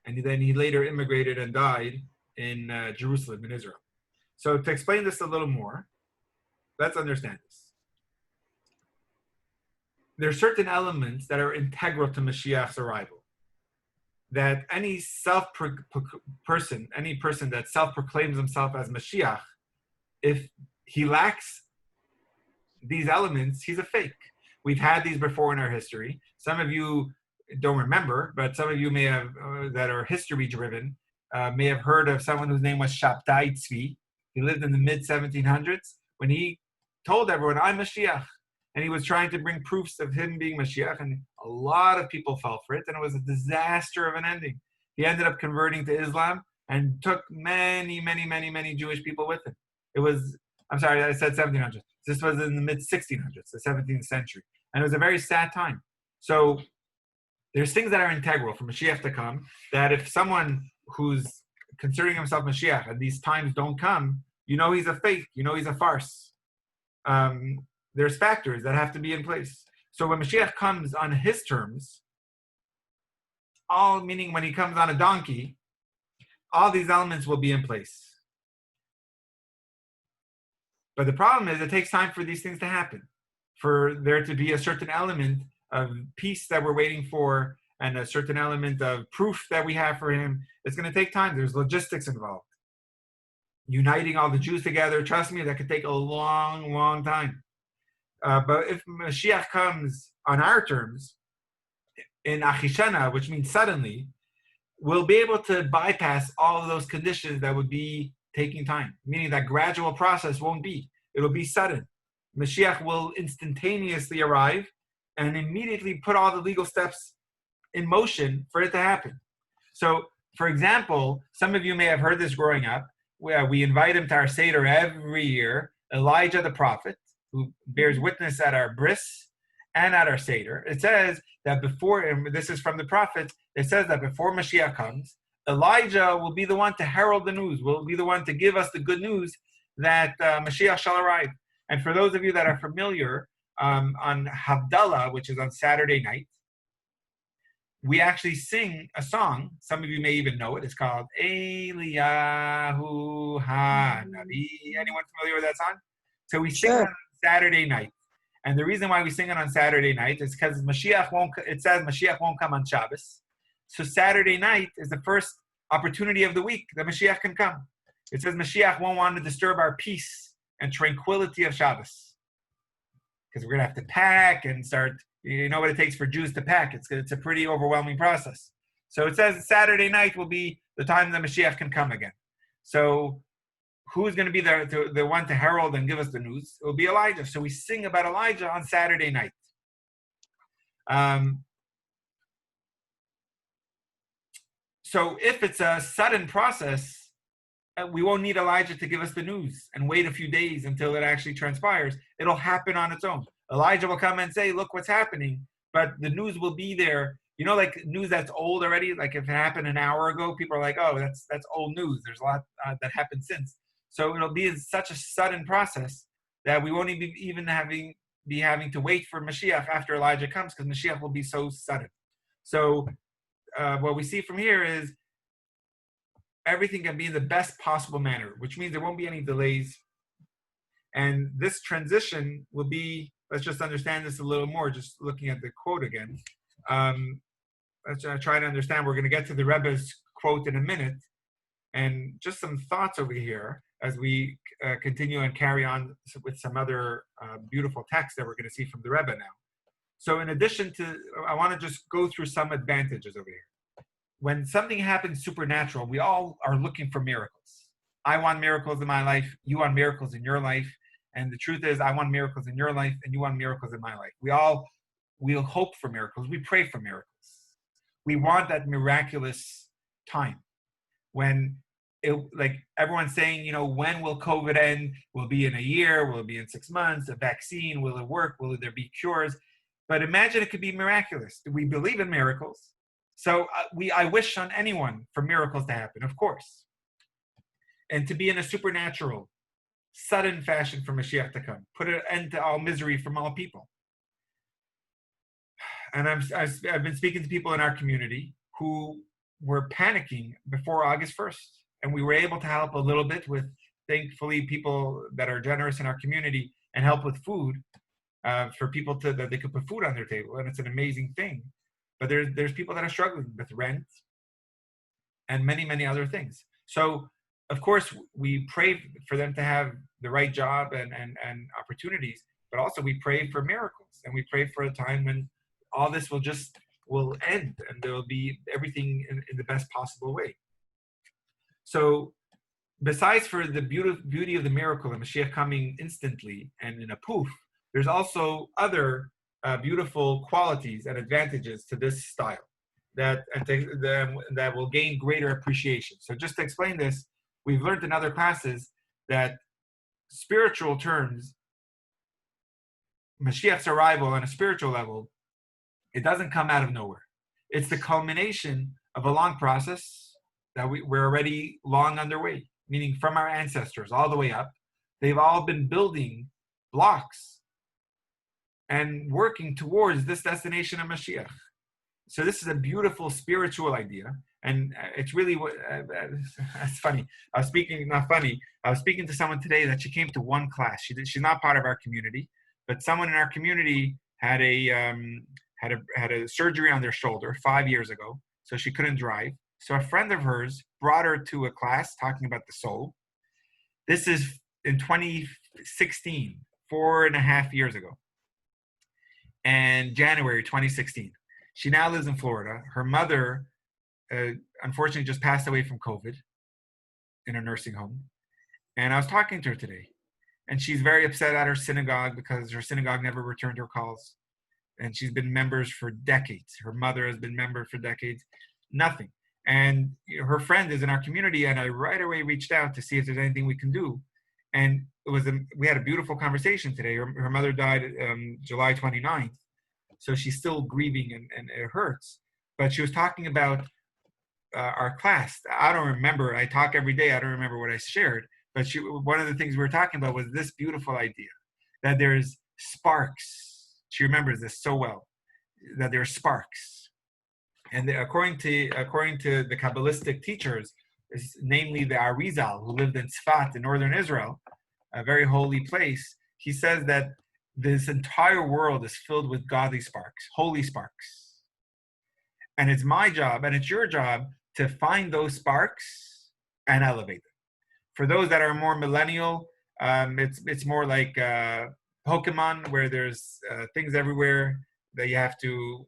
S1: and then he later immigrated and died in Jerusalem in Israel. So to explain this a little more, let's understand this. There are certain elements that are integral to Mashiach's arrival. That any person that self-proclaims himself as Mashiach, if he lacks these elements, he's a fake. We've had these before in our history. Some of you don't remember, but some of you may have, that are history-driven, may have heard of someone whose name was Shabtai Tzvi. He lived in the mid-1700s when he told everyone, I'm Mashiach. And he was trying to bring proofs of him being Mashiach, and a lot of people fell for it, and it was a disaster of an ending. He ended up converting to Islam and took many, many, many, many Jewish people with him. It was, I'm sorry, I said 1700s. This was in the mid-1600s, the 17th century. And it was a very sad time. So there's things that are integral for Mashiach to come, that if someone who's considering himself Mashiach and these times don't come, you know he's a fake, you know he's a farce. There's factors that have to be in place. So when Mashiach comes on his terms, all meaning when he comes on a donkey, all these elements will be in place. But the problem is it takes time for these things to happen, for there to be a certain element of peace that we're waiting for and a certain element of proof that we have for him. It's going to take time. There's logistics involved. Uniting all the Jews together, trust me, that could take a long, long time. But if Mashiach comes on our terms, in Achishana, which means suddenly, we'll be able to bypass all of those conditions that would be taking time, meaning that gradual process won't be. It'll be sudden. Mashiach will instantaneously arrive and immediately put all the legal steps in motion for it to happen. So, for example, some of you may have heard this growing up, where we invite him to our Seder every year, Elijah the prophet, who bears witness at our bris and at our Seder. It says that before, and this is from the prophets, it says that before Mashiach comes, Elijah will be the one to herald the news, will be the one to give us the good news that Mashiach shall arrive. And for those of you that are familiar, on Havdalah, which is on Saturday night, we actually sing a song. Some of you may even know it. It's called Eliyahu HaNavi. Anyone familiar with that song? So we sing it on Saturday night. And the reason why we sing it on Saturday night is because it says Mashiach won't come on Shabbos. So Saturday night is the first opportunity of the week that Mashiach can come. It says Mashiach won't want to disturb our peace and tranquility of Shabbos. Because we're going to have to pack and start, you know what it takes for Jews to pack. It's a pretty overwhelming process. So it says Saturday night will be the time that Mashiach can come again. So who's going to be the one to herald and give us the news? It will be Elijah. So we sing about Elijah on Saturday night. So if it's a sudden process, we won't need Elijah to give us the news and wait a few days until it actually transpires. It'll happen on its own. Elijah will come and say, look what's happening, but the news will be there. You know, like news that's old already. Like if it happened an hour ago, people are like, oh, that's old news. There's a lot that happened since. So it'll be such a sudden process that we won't even be having to wait for Mashiach after Elijah comes, because Mashiach will be so sudden. So what we see from here is everything can be in the best possible manner, which means there won't be any delays. And this transition will be, let's just understand this a little more, just looking at the quote again. Let's try to understand. We're going to get to the Rebbe's quote in a minute. And just some thoughts over here as we continue and carry on with some other beautiful texts that we're going to see from the Rebbe now. So in addition to, I want to just go through some advantages over here. When something happens supernatural, we all are looking for miracles. I want miracles in my life. You want miracles in your life. And the truth is, I want miracles in your life, and you want miracles in my life. We'll hope for miracles. We pray for miracles. We want that miraculous time when like everyone's saying, when will COVID end? Will it be in a year? Will it be in 6 months? A vaccine? Will it work? Will there be cures? But imagine it could be miraculous. We believe in miracles. So I wish on anyone for miracles to happen, of course. And to be in a supernatural, sudden fashion for Mashiach to come. Put an end to all misery from all people. And I've been speaking to people in our community who were panicking before August 1st. And we were able to help a little bit with, thankfully, people that are generous in our community and help with food for people that they could put food on their table. And it's an amazing thing. But there's people that are struggling with rent and many, many other things. So, of course, we pray for them to have the right job and opportunities, but also we pray for miracles. And we pray for a time when all this will end and there will be everything in the best possible way. So besides for the beauty of the miracle and Mashiach coming instantly and in a poof, there's also other beautiful qualities and advantages to this style that will gain greater appreciation. So just to explain this, we've learned in other classes that spiritual terms, Mashiach's arrival on a spiritual level, it doesn't come out of nowhere. It's the culmination of a long process that we're already long underway, meaning from our ancestors all the way up. They've all been building blocks and working towards this destination of Mashiach. So this is a beautiful spiritual idea. And it's really, it's funny. I was speaking to someone today that she came to one class. She's not part of our community, but someone in our community had a surgery on their shoulder 5 years ago, so she couldn't drive. So a friend of hers brought her to a class talking about the soul. This is in 2016, 4.5 years ago, and January 2016. She now lives in Florida. Her mother, unfortunately, just passed away from COVID in a nursing home. And I was talking to her today, and she's very upset at her synagogue because her synagogue never returned her calls. And she's been members for decades. Her mother has been member for decades. Nothing. And her friend is in our community, and I right away reached out to see if there's anything we can do. And we had a beautiful conversation today. Her mother died July 29th, so she's still grieving and it hurts. But she was talking about our class. I don't remember. I talk every day. I don't remember what I shared. But one of the things we were talking about was this beautiful idea that there's sparks. She remembers this so well, that there are sparks. And according to the Kabbalistic teachers, namely the Arizal, who lived in Tzfat in northern Israel, a very holy place, he says that this entire world is filled with godly sparks, holy sparks. And it's my job, and it's your job, to find those sparks and elevate them. For those that are more millennial, it's more like Pokemon, where there's things everywhere that you have to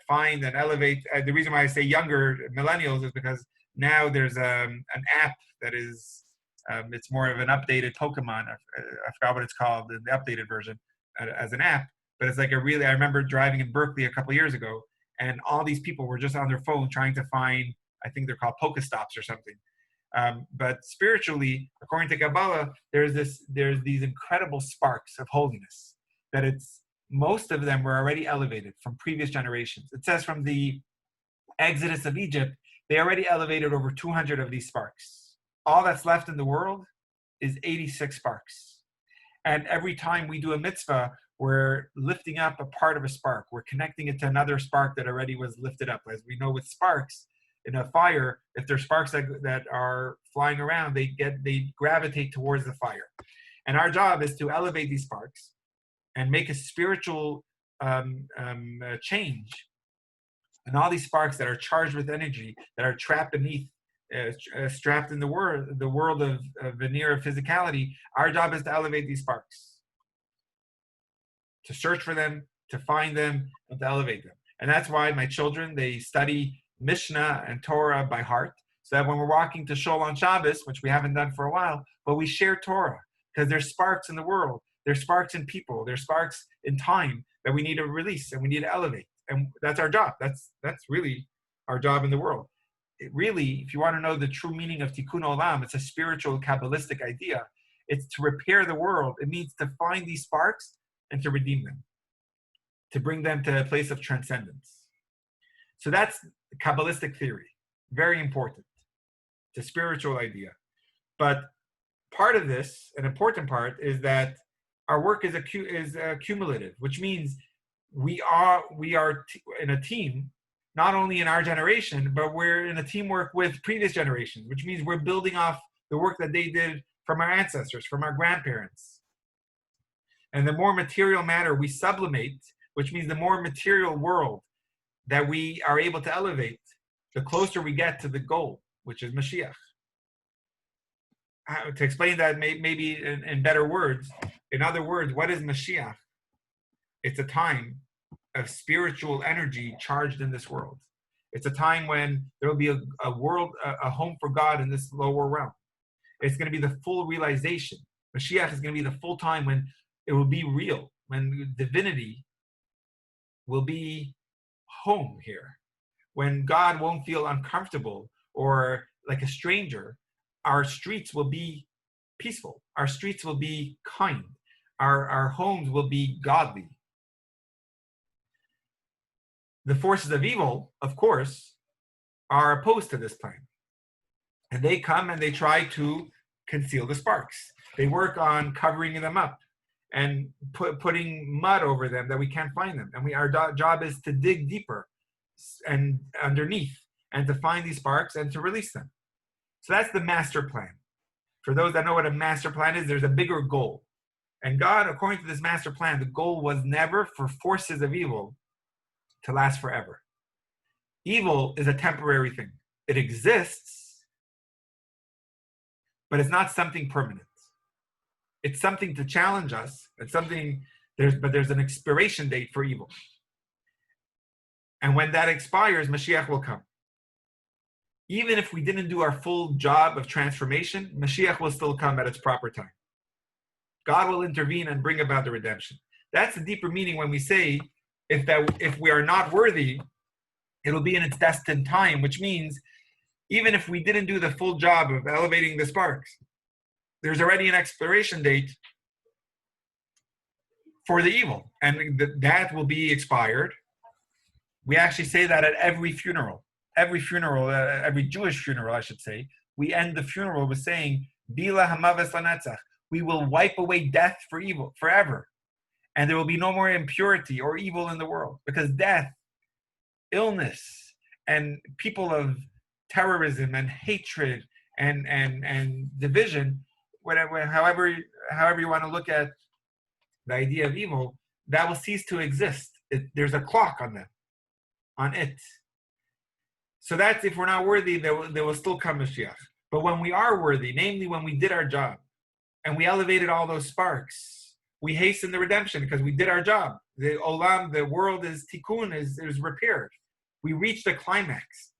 S1: find and elevate. The reason why I say younger millennials is because now there's an app that is, it's more of an updated Pokemon. I forgot what it's called, the updated version as an app, but it's like I remember driving in Berkeley a couple of years ago, and all these people were just on their phone trying to find, I think they're called Pokestops or something. But spiritually, according to Kabbalah, there's these incredible sparks of holiness that it's most of them were already elevated from previous generations. It says from the Exodus of Egypt, they already elevated over 200 of these sparks. All that's left in the world is 86 sparks. And every time we do a mitzvah, we're lifting up a part of a spark. We're connecting it to another spark that already was lifted up. As we know with sparks in a fire, if there's sparks that are flying around, they gravitate towards the fire. And our job is to elevate these sparks and make a spiritual change. And all these sparks that are charged with energy, that are trapped beneath, strapped in the world of veneer of physicality, our job is to elevate these sparks, to search for them, to find them, and to elevate them. And that's why my children, they study Mishnah and Torah by heart, so that when we're walking to Shul on Shabbos, which we haven't done for a while, but we share Torah, because there's sparks in the world, there's sparks in people, there's sparks in time that we need to release and we need to elevate. And that's our job. That's really our job in the world. It really, if you want to know the true meaning of Tikkun Olam, it's a spiritual, Kabbalistic idea. It's to repair the world. It means to find these sparks and to redeem them, to bring them to a place of transcendence. So that's the Kabbalistic theory. Very important. It's a spiritual idea. But part of this, an important part, is that our work is cumulative, which means we are in a team, not only in our generation, but we're in a teamwork with previous generations, which means we're building off the work that they did from our ancestors, from our grandparents. And the more material matter we sublimate, which means the more material world that we are able to elevate, the closer we get to the goal, which is Mashiach. To explain that maybe in better words, in other words, what is Mashiach? It's a time of spiritual energy charged in this world. It's a time when there will be a world, a home for God in this lower realm. It's going to be the full realization. Mashiach is going to be the full time when it will be real, when divinity will be home here, when God won't feel uncomfortable or like a stranger. Our streets will be peaceful. Our streets will be kind. Our homes will be godly. The forces of evil, of course, are opposed to this plan. And they come and they try to conceal the sparks. They work on covering them up and putting mud over them that we can't find them. And our job is to dig deeper and underneath and to find these sparks and to release them. So that's the master plan. For those that know what a master plan is, there's a bigger goal. And God, according to this master plan, the goal was never for forces of evil to last forever. Evil is a temporary thing. It exists, but it's not something permanent. It's something to challenge us. It's something, but there's an expiration date for evil. And when that expires, Mashiach will come. Even if we didn't do our full job of transformation, Mashiach will still come at its proper time. God will intervene and bring about the redemption. That's the deeper meaning when we say, if we are not worthy, it'll be in its destined time, which means even if we didn't do the full job of elevating the sparks, there's already an expiration date for the evil, and that will be expired. We actually say that at every funeral. Every Jewish funeral, I should say, we end the funeral with saying, Bila hamaves lanetzach. We will wipe away death for evil forever. And there will be no more impurity or evil in the world. Because death, illness, and people of terrorism and hatred and division, whatever, however you want to look at the idea of evil, that will cease to exist. There's a clock on it. So that's if we're not worthy, there will still come Mashiach. But when we are worthy, namely when we did our job and we elevated all those sparks, we hasten the redemption because we did our job. The olam, the world is tikkun, is repaired. We reached the climax.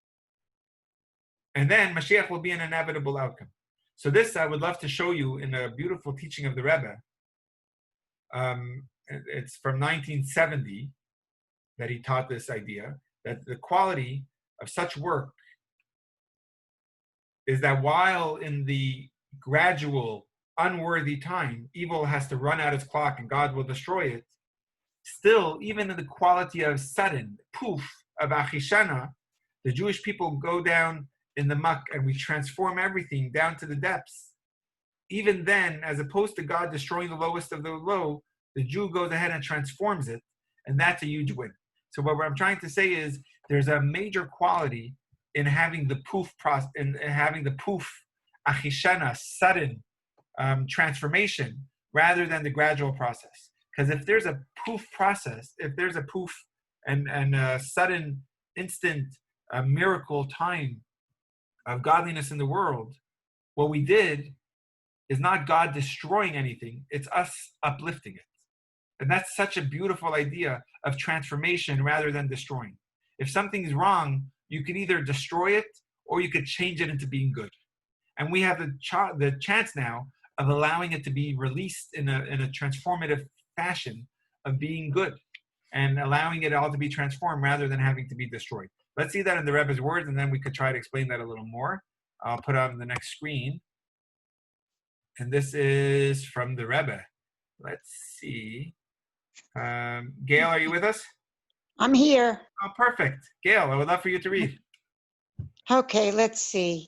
S1: And then Mashiach will be an inevitable outcome. So this I would love to show you in a beautiful teaching of the Rebbe. It's from 1970 that he taught this idea, that the quality of such work is that while in the gradual, unworthy time, evil has to run out its clock and God will destroy it, still, even in the quality of sudden, poof, of Achishana, the Jewish people go down in the muck and we transform everything down to the depths. Even then, as opposed to God destroying the lowest of the low, the Jew goes ahead and transforms it, and that's a huge win. So what I'm trying to say is there's a major quality in having the poof process, in having the poof achishana, sudden transformation, rather than the gradual process. Because if there's a poof process, if there's a poof and a sudden, instant, miracle time of godliness in the world, what we did is not God destroying anything, it's us uplifting it. And that's such a beautiful idea of transformation rather than destroying. If something's wrong, you could either destroy it or you could change it into being good. And we have the chance now of allowing it to be released in a transformative fashion of being good and allowing it all to be transformed rather than having to be destroyed. Let's see that in the Rebbe's words, and then we could try to explain that a little more. I'll put on the next screen. And this is from the Rebbe. Let's see. Gail, are you with us?
S8: I'm here.
S1: Oh, perfect. Gail, I would love for you to read.
S8: Okay, let's see.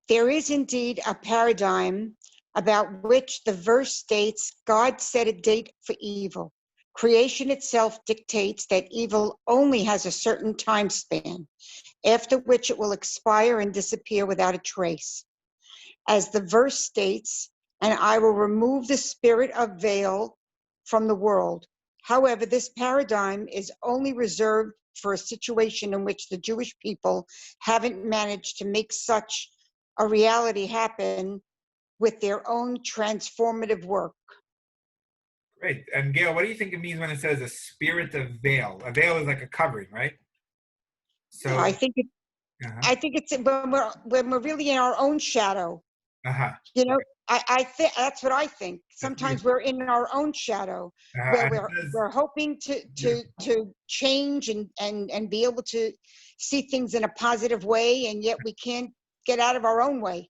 S8: There is indeed a paradigm about which the verse states God set a date for evil. Creation itself dictates that evil only has a certain time span, after which it will expire and disappear without a trace. As the verse states, and I will remove the spirit of veil from the world. However, this paradigm is only reserved for a situation in which the Jewish people haven't managed to make such a reality happen with their own transformative work.
S1: Great. And Gail, what do you think it means when it says a spirit of veil? A veil is like a covering, right? So
S8: I think it's when we're really in our own shadow. You know, I think that's what I think. Sometimes we're in our own shadow, where we're hoping to change and be able to see things in a positive way, and yet we can't get out of our own way.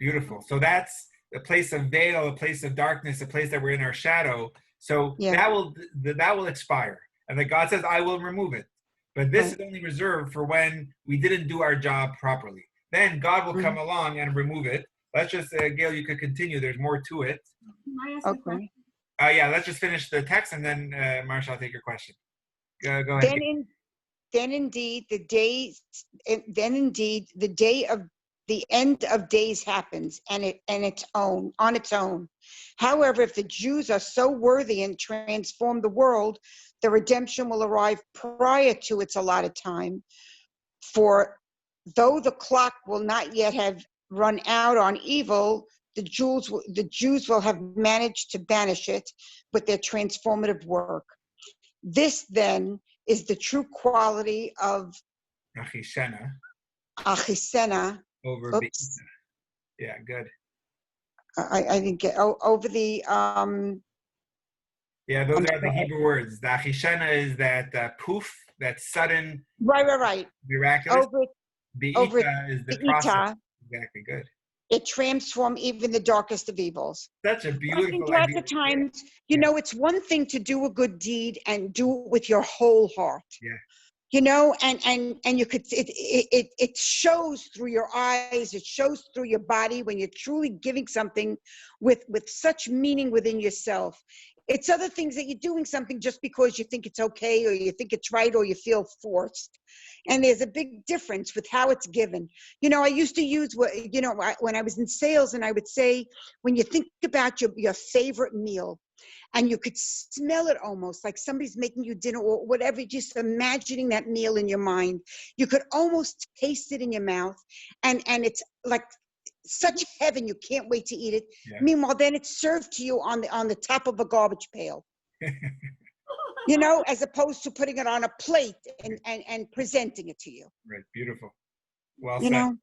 S1: Beautiful. So that's a place of veil, a place of darkness, a place that we're in our shadow. So that will expire, and that God says, "I will remove it." But this is only reserved for when we didn't do our job properly. Then God will come along and remove it. Let's just, Gail, you could continue. There's more to it.
S7: Can I ask a question?
S1: Yeah, let's just finish the text, and then, Marsha, I'll take your question. Go ahead.
S8: Then indeed the day of the end of days happens, on its own. However, if the Jews are so worthy and transform the world, the redemption will arrive prior to its allotted time. For though the clock will not yet have run out on evil, the Jews will have managed to banish it with their transformative work. This then is the true quality of Achisena.
S1: Over yeah, good.
S8: I didn't get over the
S1: yeah, those are the Hebrew words. The Achishana is that poof, that sudden,
S8: right,
S1: miraculous.
S8: over
S1: Be'ita is the process. Exactly, good.
S8: It transforms even the darkest of evils.
S1: Such a beautiful
S8: I think lots
S1: idea.
S8: of times, you know, it's one thing to do a good deed and do it with your whole heart.
S1: Yeah.
S8: You know, and you could it shows through your eyes, it shows through your body when you're truly giving something with such meaning within yourself. It's other things that you're doing something just because you think it's okay or you think it's right or you feel forced. And there's a big difference with how it's given. You know, I used to use when I was in sales, and I would say, when you think about your favorite meal, and you could smell it almost like somebody's making you dinner or whatever, just imagining that meal in your mind. You could almost taste it in your mouth, and it's like such heaven, you can't wait to eat it. Yeah. Meanwhile, then it's served to you on the top of a garbage pail. You know, as opposed to putting it on a plate and presenting it to you.
S1: Right, beautiful. Well
S8: you
S1: said.
S8: Know?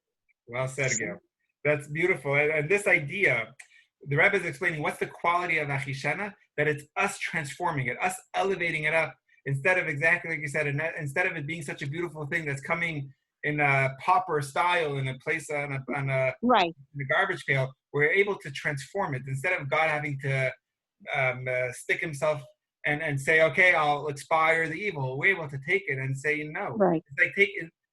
S1: Well said, Gail. That's beautiful. And this idea, the Rebbe is explaining what's the quality of Achishana, that it's us transforming it, us elevating it up, instead of exactly like you said, instead of it being such a beautiful thing that's coming in a pauper style in a place on a garbage pail, we're able to transform it. Instead of God having to stick himself and say, okay, I'll expire the evil. We're able to take it and say no.
S6: Right.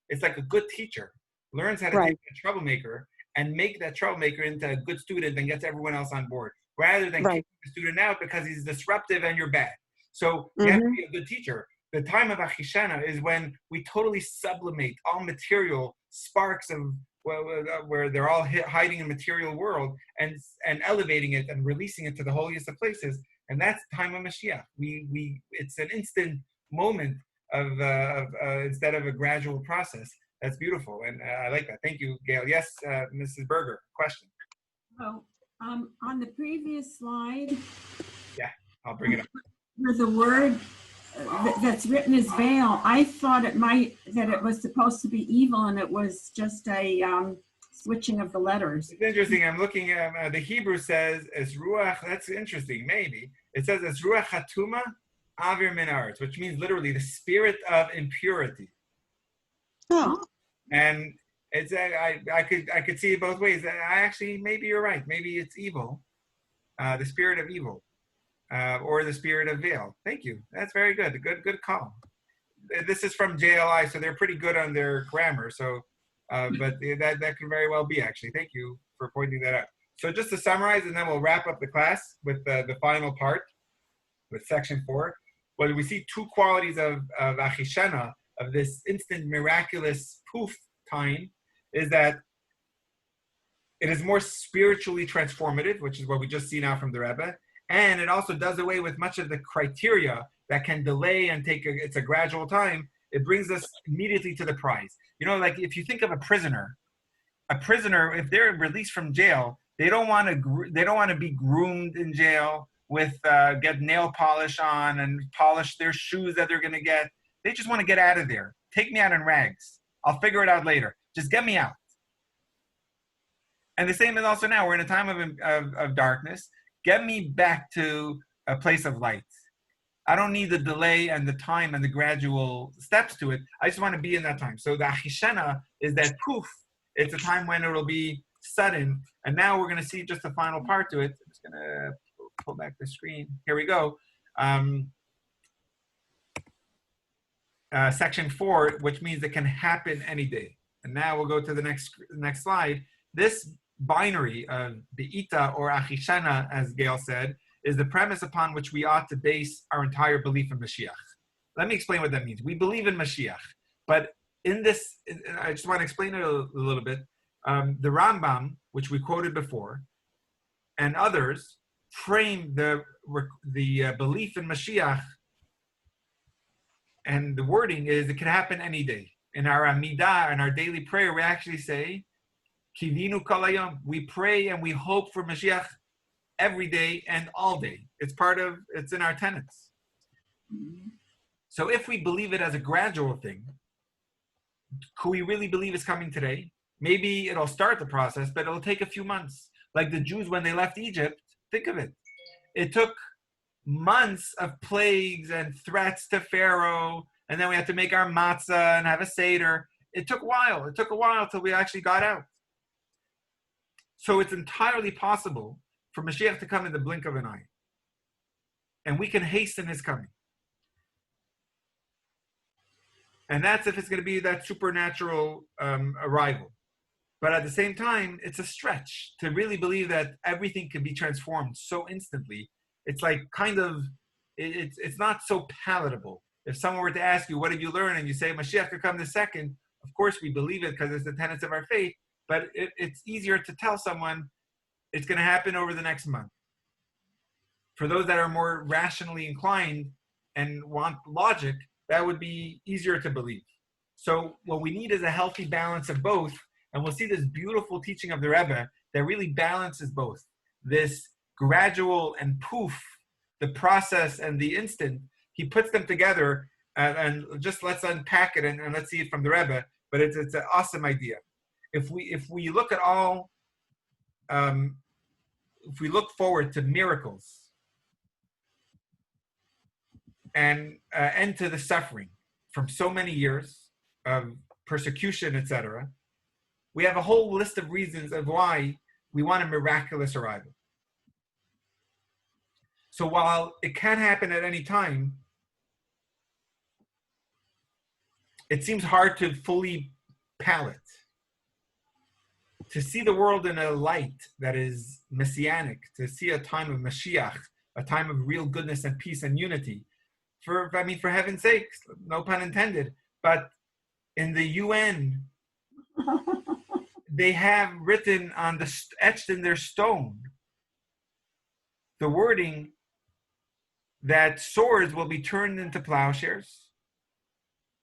S1: It's like a good teacher learns how to
S6: Right.
S1: take a troublemaker and make that troublemaker into a good student and gets everyone else on board, rather than
S6: Right.
S1: kicking the student out because he's disruptive and you're bad. So you have to be a good teacher. The time of Achishana is when we totally sublimate all material sparks of where they're all hiding in the material world and elevating it and releasing it to the holiest of places. And that's the time of Mashiach. It's an instant moment of instead of a gradual process. That's beautiful, and I like that. Thank you, Gail. Yes, Mrs. Berger, question.
S9: Oh, on the previous slide,
S1: I'll bring it up.
S9: where the word that's written as Baal, I thought that it was supposed to be evil, and it was just a switching of the letters.
S1: It's interesting. I'm looking at the Hebrew says es ruach. That's interesting. Maybe it says es ruach hatuma avir min haaretz, which means literally the spirit of impurity.
S6: Oh.
S1: And it's I could see it both ways. Maybe you're right. Maybe it's evil, the spirit of evil, or the spirit of veil. Thank you. That's very good. Good call. This is from JLI, so they're pretty good on their grammar. So, but that could very well be actually. Thank you for pointing that out. So just to summarize, and then we'll wrap up the class with the final part, with section 4. Well, we see two qualities of Achishana, of this instant miraculous poof time, is that it is more spiritually transformative, which is what we just see now from the Rebbe, and it also does away with much of the criteria that can delay and it's a gradual time. It brings us immediately to the prize. You know, like if you think of a prisoner, if they're released from jail, they don't want to be groomed in jail with get nail polish on and polish their shoes that they're going to get. They just want to get out of there. Take me out in rags. I'll figure it out later. Just get me out. And the same is also now. We're in a time of darkness. Get me back to a place of light. I don't need the delay and the time and the gradual steps to it. I just want to be in that time. So the Achishana is that poof. It's a time when it will be sudden. And now we're going to see just the final part to it. I'm just going to pull back the screen. Here we go. Section 4, which means it can happen any day. And now we'll go to the next slide. This binary of Be'ita or Achishana, as Gail said, is the premise upon which we ought to base our entire belief in Mashiach. Let me explain what that means. We believe in Mashiach, but in this, I just want to explain it a little bit. The Rambam, which we quoted before, and others frame the belief in Mashiach, and the wording is it can happen any day. In our Amidah, in our daily prayer, we actually say, Kivinu kol hayom. We pray and we hope for Mashiach every day and all day. It's in our tenets. So if we believe it as a gradual thing, could we really believe it's coming today? Maybe it'll start the process, but it'll take a few months. Like the Jews when they left Egypt, think of it. It took months of plagues and threats to Pharaoh, and then we had to make our matzah and have a seder. It took a while. It took a while till we actually got out. So it's entirely possible for Mashiach to come in the blink of an eye. And we can hasten his coming. And that's if it's going to be that supernatural arrival. But at the same time, it's a stretch to really believe that everything can be transformed so instantly. It's like it's not so palatable. If someone were to ask you, what did you learn? And you say, Mashiach could come the second, of course we believe it because it's the tenets of our faith. But it's easier to tell someone it's going to happen over the next month. For those that are more rationally inclined and want logic, that would be easier to believe. So what we need is a healthy balance of both. And we'll see this beautiful teaching of the Rebbe that really balances both. This gradual and poof, the process and the instant, he puts them together and just let's unpack it and let's see it from the Rebbe. But it's an awesome idea. If we look at all, if we look forward to miracles and end to the suffering from so many years of persecution, etc., we have a whole list of reasons of why we want a miraculous arrival. So while it can happen at any time, it seems hard to fully palate. To see the world in a light that is messianic, to see a time of Mashiach, a time of real goodness and peace and unity. For heaven's sake, no pun intended, but in the UN, they have written on etched in their stone, the wording that swords will be turned into plowshares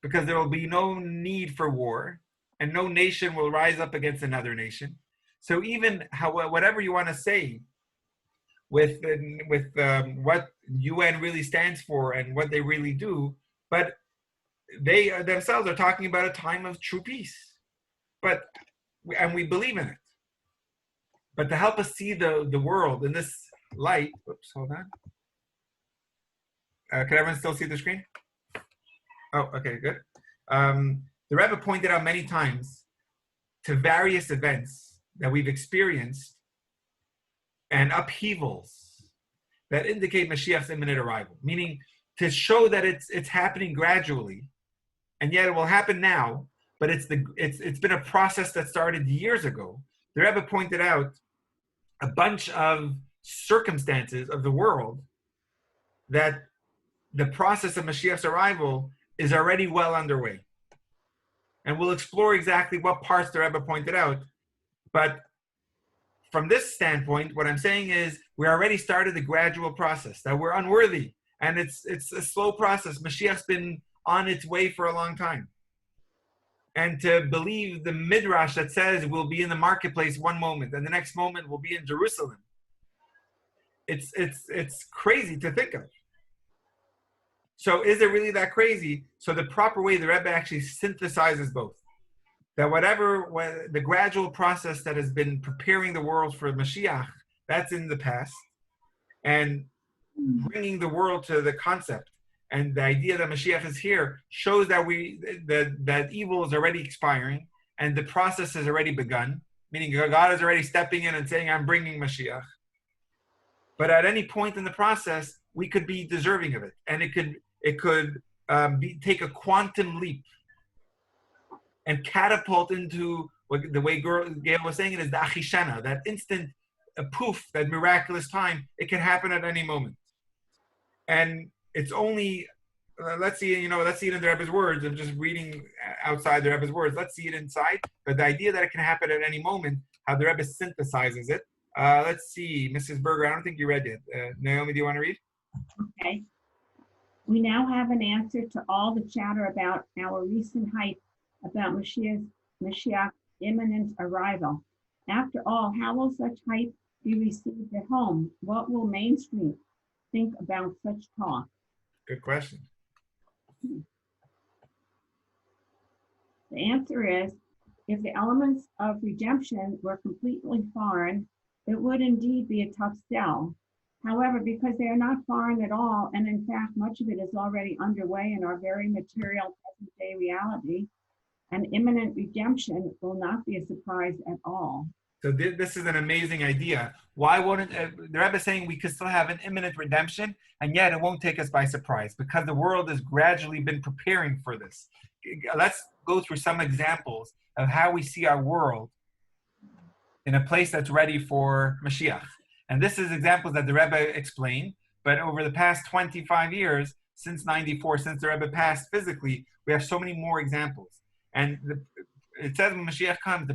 S1: because there will be no need for war and no nation will rise up against another nation. So even whatever you want to say with what UN really stands for and what they really do, but they themselves are talking about a time of true peace. And we believe in it. But to help us see the world in this light, whoops, hold on. Can everyone still see the screen? Oh, okay, good. The Rebbe pointed out many times to various events that we've experienced and upheavals that indicate Mashiach's imminent arrival, meaning to show that it's happening gradually, and yet it will happen now, but it's been a process that started years ago. The Rebbe pointed out a bunch of circumstances of the world that the process of Mashiach's arrival is already well underway. And we'll explore exactly what parts the Rebbe pointed out. But from this standpoint, what I'm saying is we already started the gradual process, that we're unworthy. And it's a slow process. Mashiach's been on its way for a long time. And to believe the midrash that says we'll be in the marketplace one moment and the next moment we'll be in Jerusalem, it's crazy to think of. So is it really that crazy? So the proper way, the Rebbe actually synthesizes both. That the gradual process that has been preparing the world for Mashiach, that's in the past. And bringing the world to the concept and the idea that Mashiach is here shows that that evil is already expiring and the process has already begun, meaning God is already stepping in and saying, I'm bringing Mashiach. But at any point in the process, we could be deserving of it. And it could take a quantum leap and catapult into the way Gail was saying it is the achishana, that instant poof, that miraculous time. It can happen at any moment. And it's only, let's see it in the Rebbe's words. I'm just reading outside the Rebbe's words. Let's see it inside. But the idea that it can happen at any moment, how the Rebbe synthesizes it. Let's see, Mrs. Berger, I don't think you read it. Naomi, do you want to read?
S9: Okay. We now have an answer to all the chatter about our recent hype about Mashiach's imminent arrival. After all, how will such hype be received at home? What will Main Street think about such talk?
S1: Good question.
S9: The answer is, if the elements of redemption were completely foreign, it would indeed be a tough sell. However, because they are not foreign at all, and in fact, much of it is already underway in our very material present-day reality, an imminent redemption will not be a surprise at all.
S1: So this is an amazing idea. Why wouldn't the Rebbe is saying we could still have an imminent redemption, and yet it won't take us by surprise because the world has gradually been preparing for this. Let's go through some examples of how we see our world in a place that's ready for Mashiach. And this is examples that the Rebbe explained, but over the past 25 years, since 94, since the Rebbe passed physically, we have so many more examples. And it says when Mashiach comes,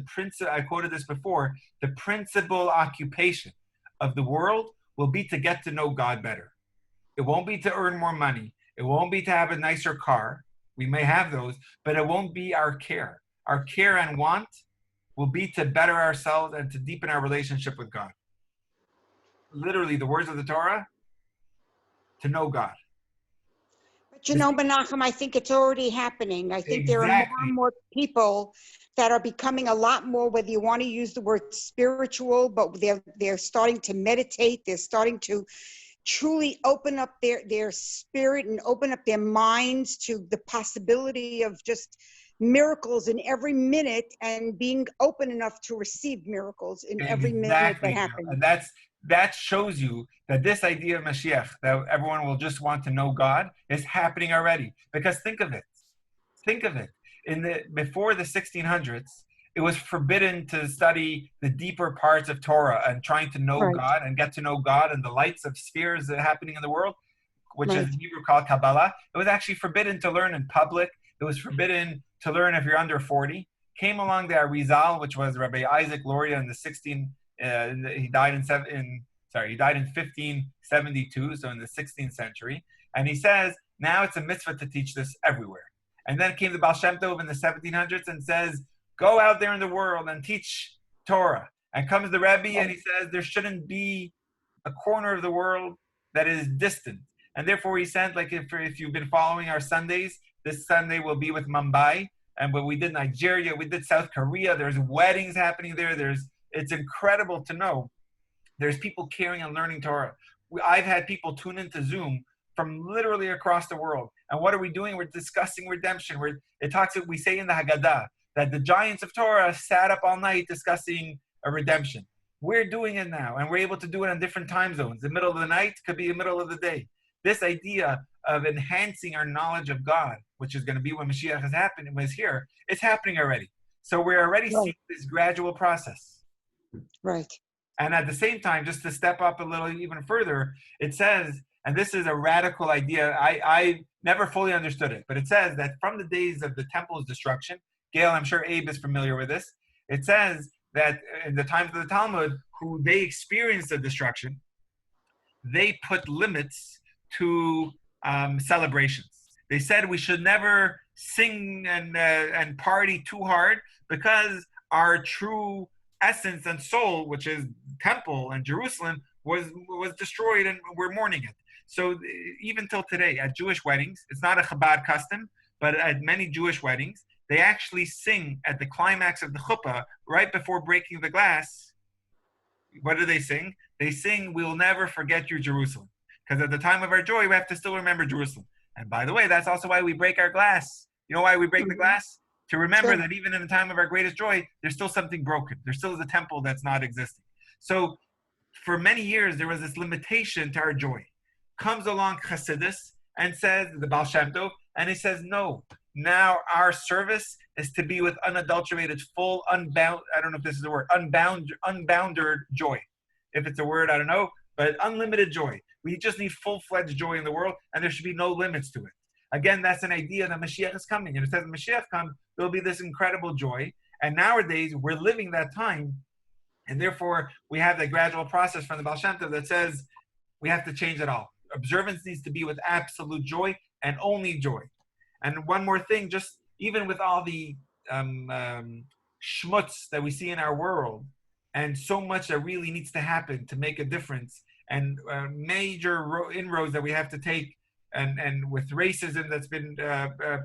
S1: I quoted this before, the principal occupation of the world will be to get to know God better. It won't be to earn more money. It won't be to have a nicer car. We may have those, but it won't be our care. Our care and want will be to better ourselves and to deepen our relationship with God. Literally, the words of the Torah, to know God.
S8: But Menachem, I think it's already happening. I think there are more and more people that are becoming a lot more, whether you want to use the word spiritual, but they're starting to meditate. They're starting to truly open up their spirit and open up their minds to the possibility of just miracles in every minute and being open enough to receive miracles in every minute that happens.
S1: And that's that shows you that this idea of Mashiach, that everyone will just want to know God, is happening already. Because think of it. Before the 1600s, it was forbidden to study the deeper parts of Torah and trying to know
S3: Right.
S1: God and get to know God and the lights of spheres that are happening in the world, which is
S3: Right.
S1: in Hebrew called Kabbalah. It was actually forbidden to learn in public. It was forbidden to learn if you're under 40. Came along the Arizal, which was Rabbi Isaac Luria in the 16. He died in 1572, so in the 16th century. And he says now it's a mitzvah to teach this everywhere. And then came the Baal Shem Tov in the 1700s and says, go out there in the world and teach Torah. And comes the Rebbe and he says there shouldn't be a corner of the world that is distant. And therefore he sent, like if you've been following our Sundays, this Sunday will be with Mumbai. And when we did Nigeria, we did South Korea, there's weddings happening there. It's incredible to know. There's people caring and learning Torah. I've had people tune into Zoom from literally across the world. And what are we doing? We're discussing redemption. We say in the Haggadah that the giants of Torah sat up all night discussing a redemption. We're doing it now, and we're able to do it in different time zones. The middle of the night could be the middle of the day. This idea of enhancing our knowledge of God, which is going to be when Mashiach was here, it's happening already. So we're already seeing this gradual process.
S8: Right.
S1: And at the same time, just to step up a little even further, it says, and this is a radical idea, I never fully understood it, but it says that from the days of the temple's destruction, Gail, I'm sure Abe is familiar with this, it says that in the times of the Talmud, who they experienced the destruction, they put limits to celebrations. They said we should never sing and party too hard because our true essence and soul, which is temple and Jerusalem, was destroyed, and we're mourning it. So even till today, at Jewish weddings, it's not a Chabad custom, but at many Jewish weddings, they actually sing at the climax of the chuppah, right before breaking the glass. What do they sing? They sing, "We'll never forget you, Jerusalem." Because at the time of our joy, we have to still remember Jerusalem. And by the way, that's also why we break our glass. You know why we break the glass? To remember that even in the time of our greatest joy, there's still something broken. There still is a temple that's not existing. So for many years, there was this limitation to our joy. Comes along Chassidus and says, the Baal Shem Tov, and he says, no, now our service is to be with unadulterated, full, unbound, I don't know if this is a word, unbounded joy. If it's a word, I don't know, but unlimited joy. We just need full-fledged joy in the world, and there should be no limits to it. Again, that's an idea that Mashiach is coming. And it says when Mashiach comes, there'll be this incredible joy. And nowadays, we're living that time. And therefore, we have the gradual process from the Baal Shem Tov that says we have to change it all. Observance needs to be with absolute joy and only joy. And one more thing, just even with all the schmutz that we see in our world, and so much that really needs to happen to make a difference, and major inroads that we have to take, and with racism that's been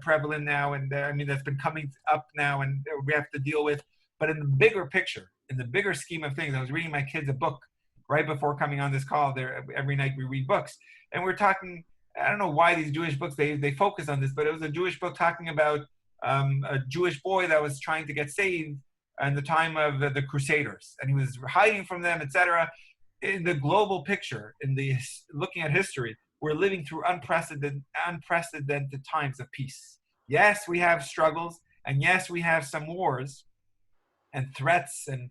S1: prevalent now, and that's been coming up now, and we have to deal with. But in the bigger picture, in the bigger scheme of things, I was reading my kids a book right before coming on this call. There, every night we read books, and we're talking. I don't know why these Jewish books they focus on this, but it was a Jewish book talking about a Jewish boy that was trying to get saved in the time of the Crusaders, and he was hiding from them, etc. In the global picture, looking at history, we're living through unprecedented times of peace. Yes, we have struggles, and yes, we have some wars and threats and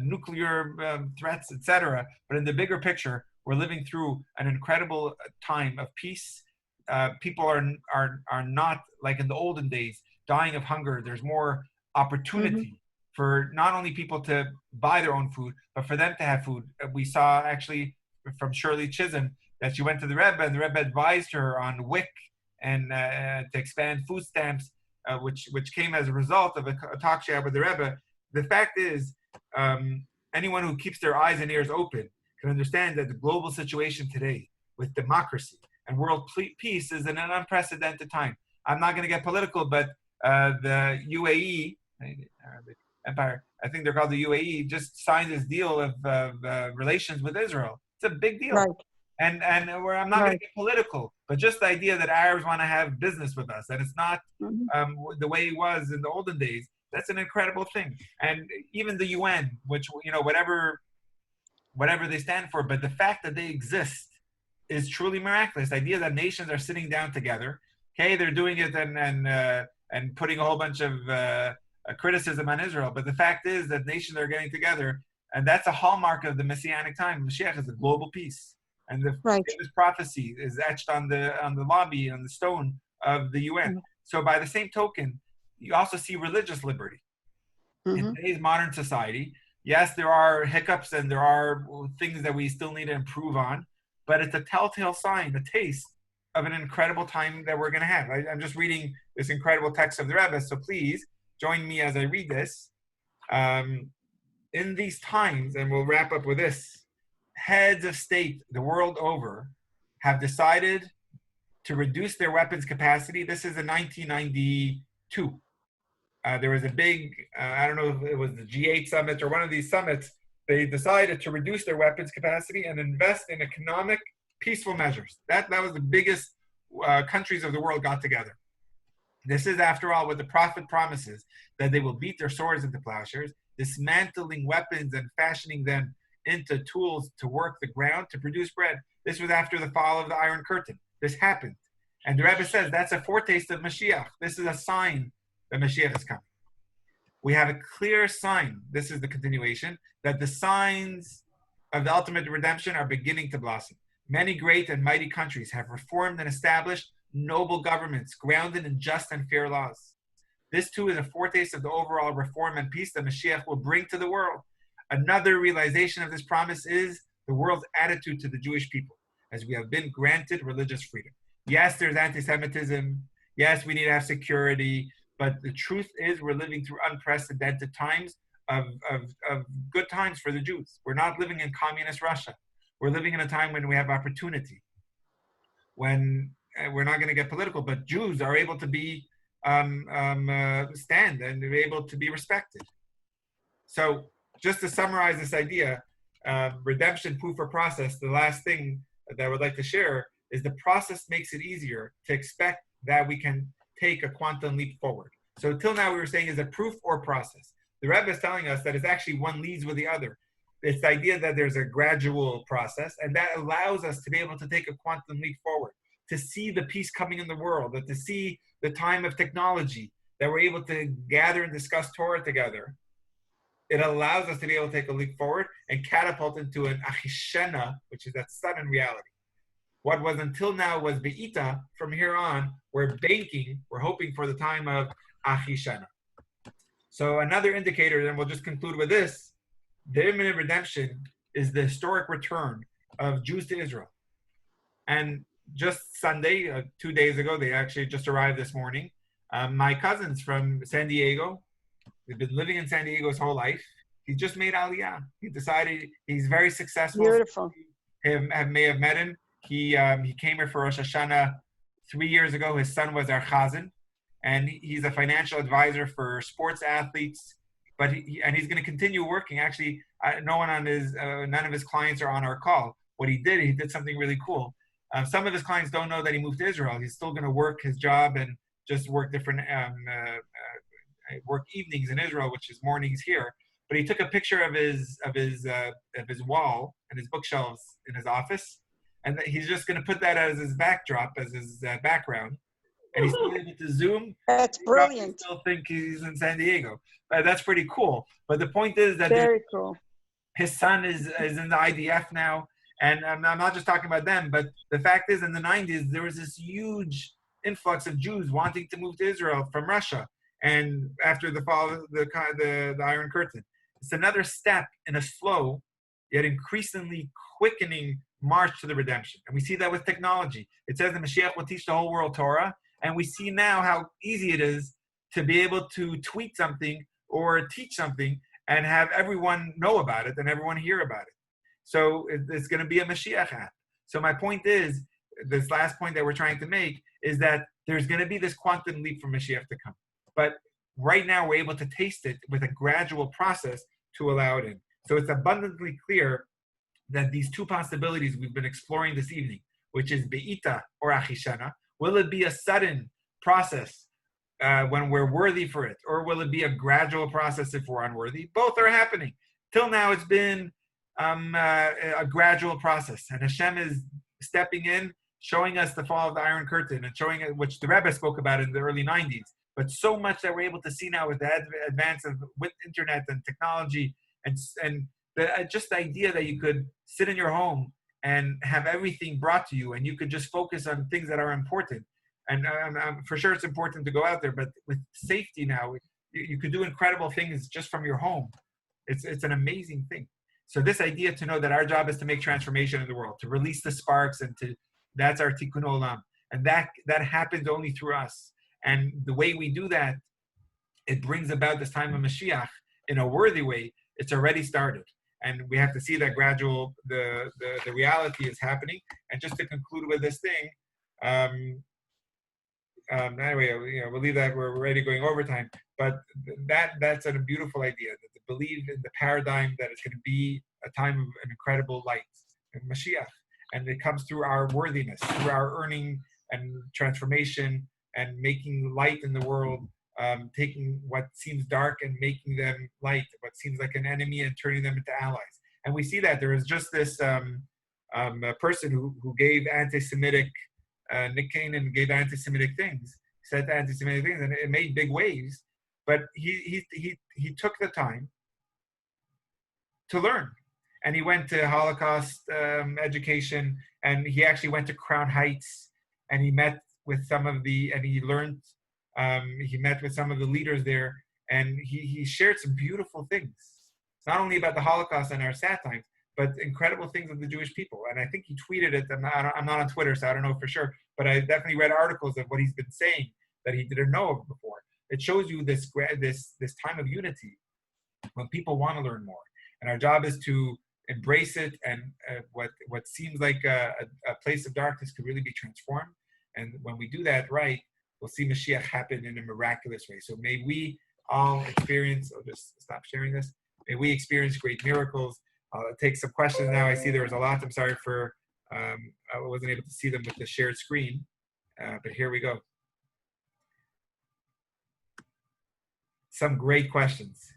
S1: nuclear threats, etc. But in the bigger picture, we're living through an incredible time of peace. People are not like in the olden days dying of hunger. There's more opportunity for not only people to buy their own food, but for them to have food. We saw actually from Shirley Chisholm that she went to the Rebbe, and the Rebbe advised her on WIC and to expand food stamps, which came as a result of a talk she had with the Rebbe. The fact is, anyone who keeps their eyes and ears open can understand that the global situation today with democracy and world peace is in an unprecedented time. I'm not going to get political, but the UAE, Arabic Empire, I think they're called the UAE, just signed this deal of relations with Israel. It's a big deal.
S3: Right.
S1: And where I'm not going to get political, but just the idea that Arabs want to have business with us, and it's not the way it was in the olden days. That's an incredible thing. And even the UN, which, whatever whatever they stand for, but the fact that they exist is truly miraculous. The idea that nations are sitting down together, okay, they're doing it and putting a whole bunch of criticism on Israel, but the fact is that nations are getting together, and that's a hallmark of the Messianic time. Mashiach is a global peace, and the famous prophecy is etched on the lobby, on the stone of the UN. So by the same token, you also see religious liberty. In today's modern society, yes, there are hiccups and there are things that we still need to improve on, but it's a telltale sign, a taste of an incredible time that we're going to have. I'm just reading this incredible text of the Rebbe, so please join me as I read this. In these times, and we'll wrap up with this, heads of state the world over have decided to reduce their weapons capacity. This is in 1992. There was a big, I don't know if it was the G8 summit or one of these summits, they decided to reduce their weapons capacity and invest in economic, peaceful measures. That was the biggest countries of the world got together. This is, after all, what the prophet promises, that they will beat their swords into plowshares, dismantling weapons and fashioning them into tools to work the ground, to produce bread. This was after the fall of the Iron Curtain. This happened. And the Rebbe says that's a foretaste of Mashiach. This is a sign that Mashiach is coming. We have a clear sign, this is the continuation, that the signs of the ultimate redemption are beginning to blossom. Many great and mighty countries have reformed and established noble governments grounded in just and fair laws. This too is a foretaste of the overall reform and peace that Mashiach will bring to the world. Another realization of this promise is the world's attitude to the Jewish people, as we have been granted religious freedom. Yes, there's anti-Semitism. Yes, we need to have security. But the truth is we're living through unprecedented times of good times for the Jews. We're not living in communist Russia. We're living in a time when we have opportunity, when we're not going to get political, but Jews are able to be stand and be able to be respected. So just to summarize this idea, redemption, proof, or process, the last thing that I would like to share is the process makes it easier to expect that we can take a quantum leap forward. So till now we were saying is a proof or process. The Rebbe is telling us that it's actually one leads with the other. It's the idea that there's a gradual process, and that allows us to be able to take a quantum leap forward, to see the peace coming in the world, and to see the time of technology, that we're able to gather and discuss Torah together. It allows us to be able to take a leap forward and catapult into an achishena, which is that sudden reality. What was until now was be'ita, from here on, we're banking, we're hoping for the time of achishena. So another indicator, and we'll just conclude with this, the imminent redemption is the historic return of Jews to Israel. And just Sunday, 2 days ago, they actually just arrived this morning. My cousin's from San Diego. He's been living in San Diego his whole life. He just made Aliyah. He decided he's very successful.
S8: Beautiful.
S1: May have met him. He came here for Rosh Hashanah 3 years ago. His son was our chazan, and he's a financial advisor for sports athletes. But he's going to continue working. Actually, none of his clients are on our call. What he did something really cool. Some of his clients don't know that he moved to Israel. He's still going to work his job and just work different work evenings in Israel, which is mornings here. But he took a picture of his wall and his bookshelves in his office, and he's just going to put that as his backdrop, as his background. And he's still able to Zoom.
S8: That's brilliant.
S1: Still think he's in San Diego. That's pretty cool. But the point is that
S8: Very cool.
S1: His son is in the IDF now. And I'm not just talking about them, but the fact is in the 90s, there was this huge influx of Jews wanting to move to Israel from Russia. And after the fall of the Iron Curtain, it's another step in a slow, yet increasingly quickening march to the redemption. And we see that with technology. It says the Mashiach will teach the whole world Torah. And we see now how easy it is to be able to tweet something or teach something and have everyone know about it and everyone hear about it. So it's going to be a Mashiach app. So my point is, this last point that we're trying to make is that there's going to be this quantum leap for Mashiach to come. But right now we're able to taste it with a gradual process to allow it in. So it's abundantly clear that these two possibilities we've been exploring this evening, which is Be'ita or Achishana, will it be a sudden process when we're worthy for it? Or will it be a gradual process if we're unworthy? Both are happening. Till now it's been a gradual process, and Hashem is stepping in, showing us the fall of the Iron Curtain, and showing it, which the Rebbe spoke about in the early 90s. But so much that we're able to see now with the advance of with internet and technology, and just the idea that you could sit in your home and have everything brought to you, and you could just focus on things that are important. And for sure, it's important to go out there, but with safety now, you could do incredible things just from your home. It's an amazing thing. So this idea to know that our job is to make transformation in the world, to release the sparks, and that's our tikkun olam, and that happens only through us. And the way we do that, it brings about this time of Mashiach in a worthy way. It's already started, and we have to see that gradual the reality is happening. And just to conclude with this thing. Anyway, we'll leave that. We're already going overtime, but that's a beautiful idea, that to believe in the paradigm that it's going to be a time of an incredible light in Mashiach, and it comes through our worthiness, through our earning and transformation and making light in the world, taking what seems dark and making them light, what seems like an enemy, and turning them into allies. And we see that there is just this a person who gave anti-Semitic. Nick Canaan gave anti-Semitic things, said anti-Semitic things, and it made big waves. But he took the time to learn, and he went to Holocaust education, and he actually went to Crown Heights, and he met with some of the, and he learned. He met with some of the leaders there, and he shared some beautiful things, not only about the Holocaust and our sad times, but incredible things of the Jewish people. And I think he tweeted it. I'm not on Twitter, so I don't know for sure, but I definitely read articles of what he's been saying that he didn't know of before. It shows you this time of unity when people want to learn more. And our job is to embrace it, and what seems like a place of darkness could really be transformed. And when we do that right, we'll see Mashiach happen in a miraculous way. So may we all experience, I'll just stop sharing this, may we experience great miracles. I'll take some questions now. I see there was a lot. I'm sorry for, I wasn't able to see them with the shared screen, but here we go. Some great questions.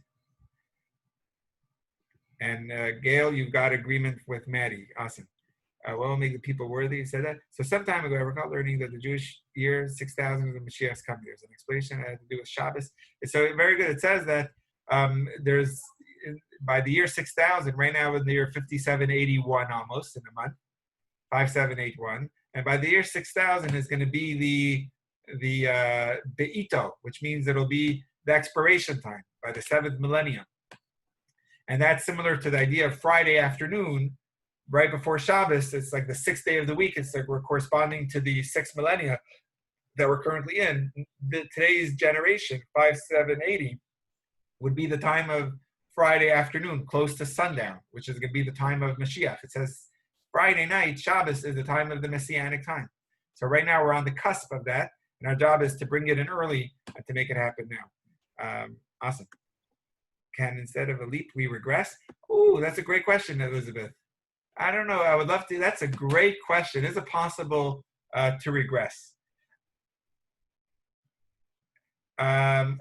S1: And Gail, you've got agreement with Maddie. Awesome. What will make the people worthy? You said that. So some time ago, I recall learning that the Jewish year 6000 is the Mashiach's coming. There's an explanation that had to do with Shabbos. So very good. It says that there's, by the year 6000, right now in the year 5781 almost in a month, 5781, and by the year 6000 is going to be the Be'ito, which means it'll be the expiration time by the 7th millennium. And that's similar to the idea of Friday afternoon, right before Shabbos. It's like the 6th day of the week. It's like we're corresponding to the 6th millennia that we're currently in. Today's generation, 5780, would be the time of Friday afternoon, close to sundown, which is going to be the time of Mashiach. It says Friday night, Shabbos, is the time of the Messianic time. So right now we're on the cusp of that, and our job is to bring it in early and to make it happen now. Awesome. Can instead of a leap, we regress? Ooh, that's a great question, Elizabeth. I don't know. I would love to. That's a great question. Is it possible to regress? I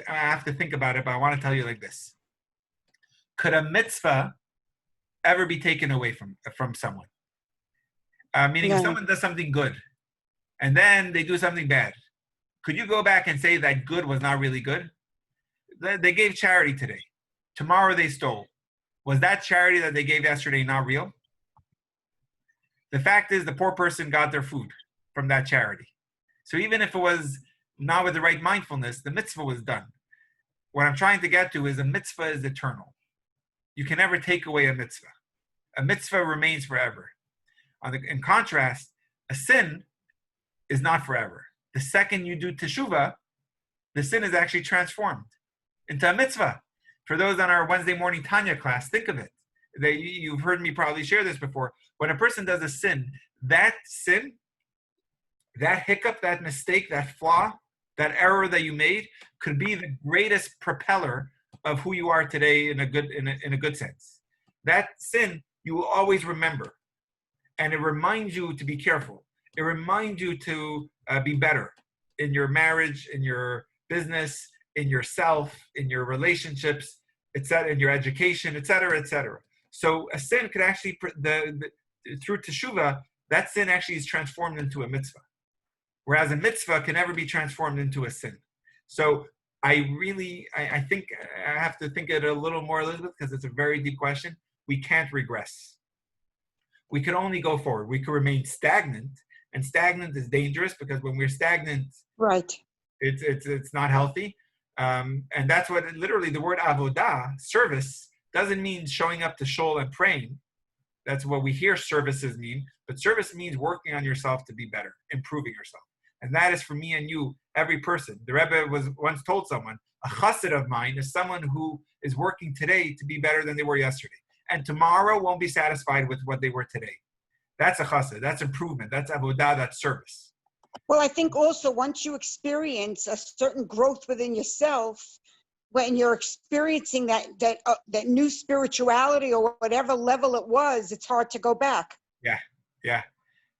S1: have to think about it, but I want to tell you like this. Could a mitzvah ever be taken away from someone? Meaning, if someone does something good and then they do something bad, could you go back and say that good was not really good? They gave charity today. Tomorrow they stole. Was that charity that they gave yesterday not real? The fact is, the poor person got their food from that charity. So even if it was not with the right mindfulness, the mitzvah was done. What I'm trying to get to is a mitzvah is eternal. You can never take away a mitzvah. A mitzvah remains forever. In contrast, a sin is not forever. The second you do teshuvah, the sin is actually transformed into a mitzvah. For those on our Wednesday morning Tanya class, think of it. You've heard me probably share this before. When a person does a sin, that hiccup, that mistake, that flaw, that error that you made could be the greatest propeller of who you are today in a good sense. That sin you will always remember, and it reminds you to be careful. It reminds you to be better in your marriage, in your business, in yourself, in your relationships. etc., in your education, etc., etc. So a sin could actually, through teshuva, that sin actually is transformed into a mitzvah. Whereas a mitzvah can never be transformed into a sin. So I think I have to think it a little more, Elizabeth, because it's a very deep question. We can't regress. We can only go forward. We can remain stagnant, and stagnant is dangerous because when we're stagnant,
S8: Right.
S1: it's not healthy. And that's what literally the word avodah, service, doesn't mean showing up to shul and praying. That's what we hear services mean. But service means working on yourself to be better, improving yourself. And that is for me and you, every person. The Rebbe was once told someone, a chassid of mine is someone who is working today to be better than they were yesterday. And tomorrow won't be satisfied with what they were today. That's a chassid. That's improvement. That's avodah. That's service.
S8: Well, I think also once you experience a certain growth within yourself, when you're experiencing that new spirituality or whatever level it was, it's hard to go back.
S1: Yeah.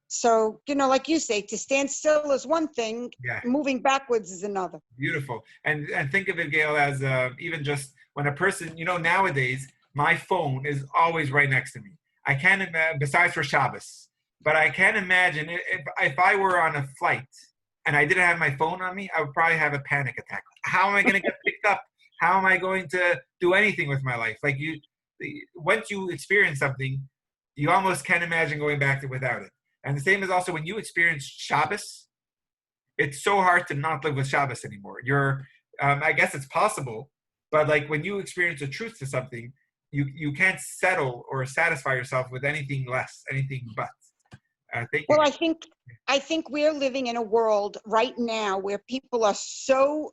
S8: So, like you say, to stand still is one thing, moving backwards is another.
S1: Beautiful. And think of it, Gail, as even just when a person, nowadays, my phone is always right next to me. I can't imagine, besides for Shabbos, but I can't imagine if I were on a flight and I didn't have my phone on me, I would probably have a panic attack. How am I going to get picked up? How am I going to do anything with my life? Like once you experience something, you almost can't imagine going back to without it. And the same is also when you experience Shabbos, it's so hard to not live with Shabbos anymore. I guess it's possible, but like when you experience the truth to something, you can't settle or satisfy yourself with anything less, anything but.
S8: Well, I think we're living in a world right now where people are so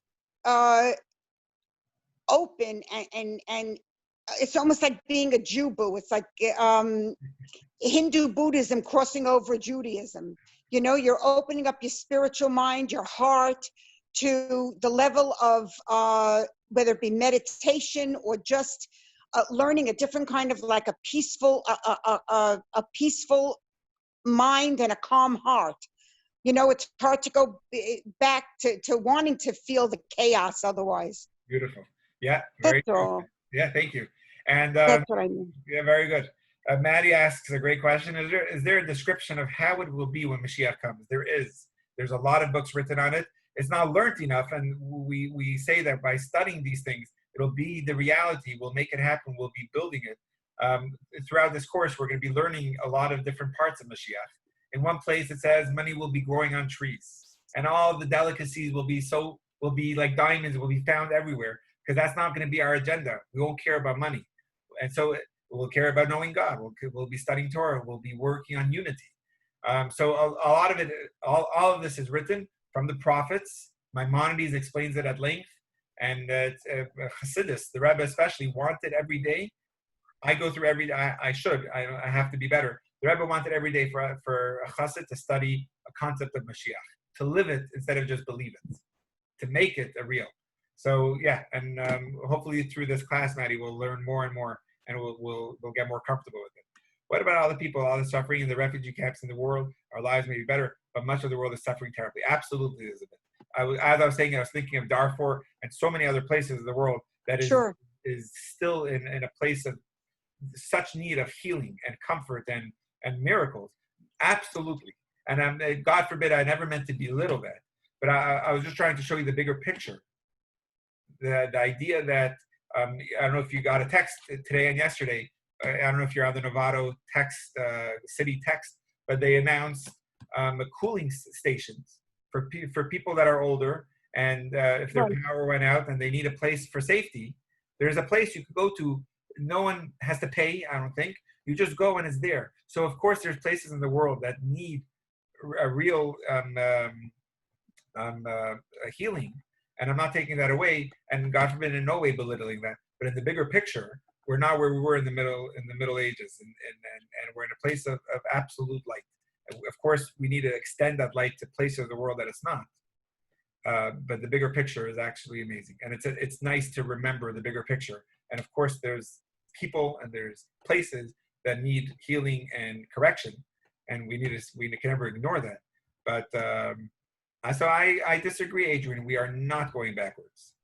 S8: open and it's almost like being a Jew-boo. It's like Hindu Buddhism crossing over Judaism. You're opening up your spiritual mind, your heart, to the level of whether it be meditation or just learning a different kind of like a peaceful mind and a calm heart. It's hard to go back to wanting to feel the chaos otherwise.
S1: Beautiful. Yeah.
S8: That's all.
S1: Yeah, thank you. And
S8: that's what I mean.
S1: Yeah, very good. Maddie asks a great question. Is there a description of how it will be when Mashiach comes? There is. There's a lot of books written on it. It's not learned enough, and we say that by studying these things, it'll be the reality. We'll make it happen. We'll be building it. Throughout this course, we're going to be learning a lot of different parts of Mashiach. In one place, it says money will be growing on trees, and all the delicacies will be like diamonds, will be found everywhere, because that's not going to be our agenda. We won't care about money. And so we'll care about knowing God. We'll be studying Torah. We'll be working on unity. So a lot of it, all of this is written from the prophets. Maimonides explains it at length. And Hasidus, the Rebbe especially, wanted every day. I go through every day. I have to be better. The Rebbe wanted every day for a Chassid to study a concept of Mashiach, to live it instead of just believe it, to make it a real. So yeah, and hopefully through this class, Maddie, we'll learn more and more, and we'll get more comfortable with it. What about all the people, all the suffering in the refugee camps in the world? Our lives may be better, but much of the world is suffering terribly. Absolutely, Elizabeth. As I was saying, I was thinking of Darfur and so many other places in the world that is still in a place of such need of healing and comfort and miracles. Absolutely. And God forbid, I never meant to belittle that, but I was just trying to show you the bigger picture. The idea that I don't know if you got a text today and yesterday. I don't know if you're on the Novato text city text, but they announced cooling stations for people that are older, and if their power went out and they need a place for safety, there's a place you can go to. No one has to pay. I don't think. You just go and it's there. So of course there's places in the world that need a real healing. And I'm not taking that away, and God forbid in no way belittling that. But in the bigger picture, we're not where we were in the Middle Ages, and we're in a place of absolute light. Of course, we need to extend that light to places of the world that it's not. But the bigger picture is actually amazing, and it's nice to remember the bigger picture. And of course, there's people and there's places that need healing and correction, and we can never ignore that. But so I disagree, Adrian. We are not going backwards.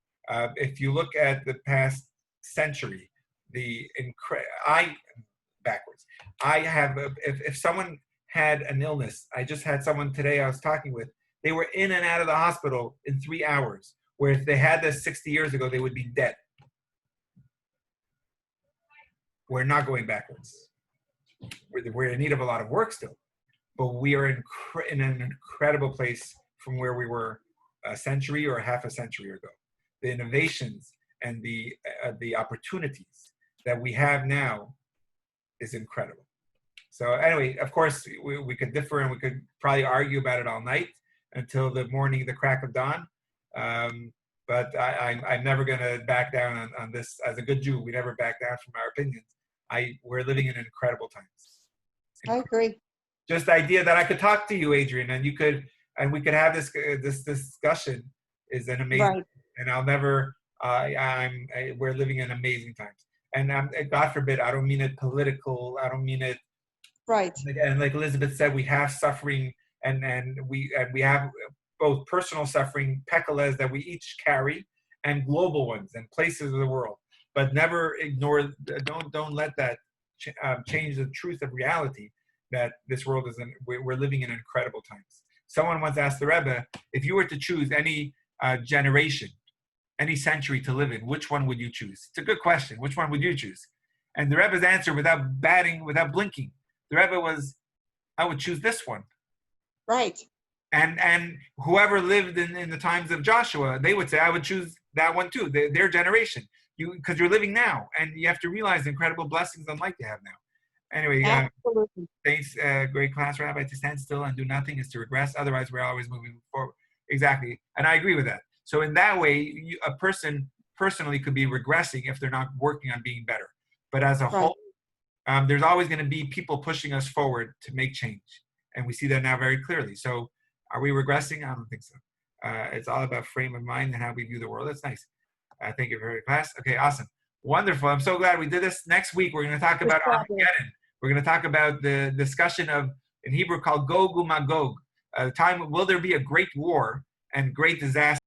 S1: If you look at the past century, backwards. I have, if someone had an illness, I just had someone today I was talking with, they were in and out of the hospital in 3 hours, where if they had this 60 years ago, they would be dead. We're not going backwards. We're in need of a lot of work still, but we are in an incredible place from where we were a century or half a century ago. The innovations and the opportunities that we have now is incredible. So anyway, of course, we could differ and we could probably argue about it all night until the morning, the crack of dawn. But I'm never going to back down on this. As a good Jew, we never back down from our opinions. We're living in incredible times.
S8: I agree.
S1: Just the idea that I could talk to you, Adrian, and you could, and we could have this discussion is an amazing.
S8: Right.
S1: And I'll never. We're living in amazing times. And God forbid, I don't mean it political. I don't mean it.
S8: Right.
S1: And like Elizabeth said, we have suffering, and we have both personal suffering, pekeles that we each carry, and global ones and places of the world. But never ignore. Don't let that change the truth of reality that this world is. We're living in incredible times. Someone once asked the Rebbe, if you were to choose any generation, any century to live in, which one would you choose? It's a good question. Which one would you choose? And the Rebbe's answer, without blinking, the Rebbe was, I would choose this one.
S8: Right.
S1: And whoever lived in the times of Joshua, they would say, I would choose that one too, their generation. Because you're living now, and you have to realize the incredible blessings and light you have now. Anyway,
S8: Absolutely.
S1: thanks, great class, Rabbi. To stand still and do nothing is to regress. Otherwise, we're always moving forward. Exactly. And I agree with that. So in that way, a person personally could be regressing if they're not working on being better. But as a whole, there's always going to be people pushing us forward to make change. And we see that now very clearly. So are we regressing? I don't think so. It's all about frame of mind and how we view the world. That's nice. Thank you for your class. Okay, awesome. Wonderful. I'm so glad we did this. Next week, we're going to talk about Armageddon. We're going to talk about the discussion of, in Hebrew, called Gog Magog. Will there be a great war and great disaster?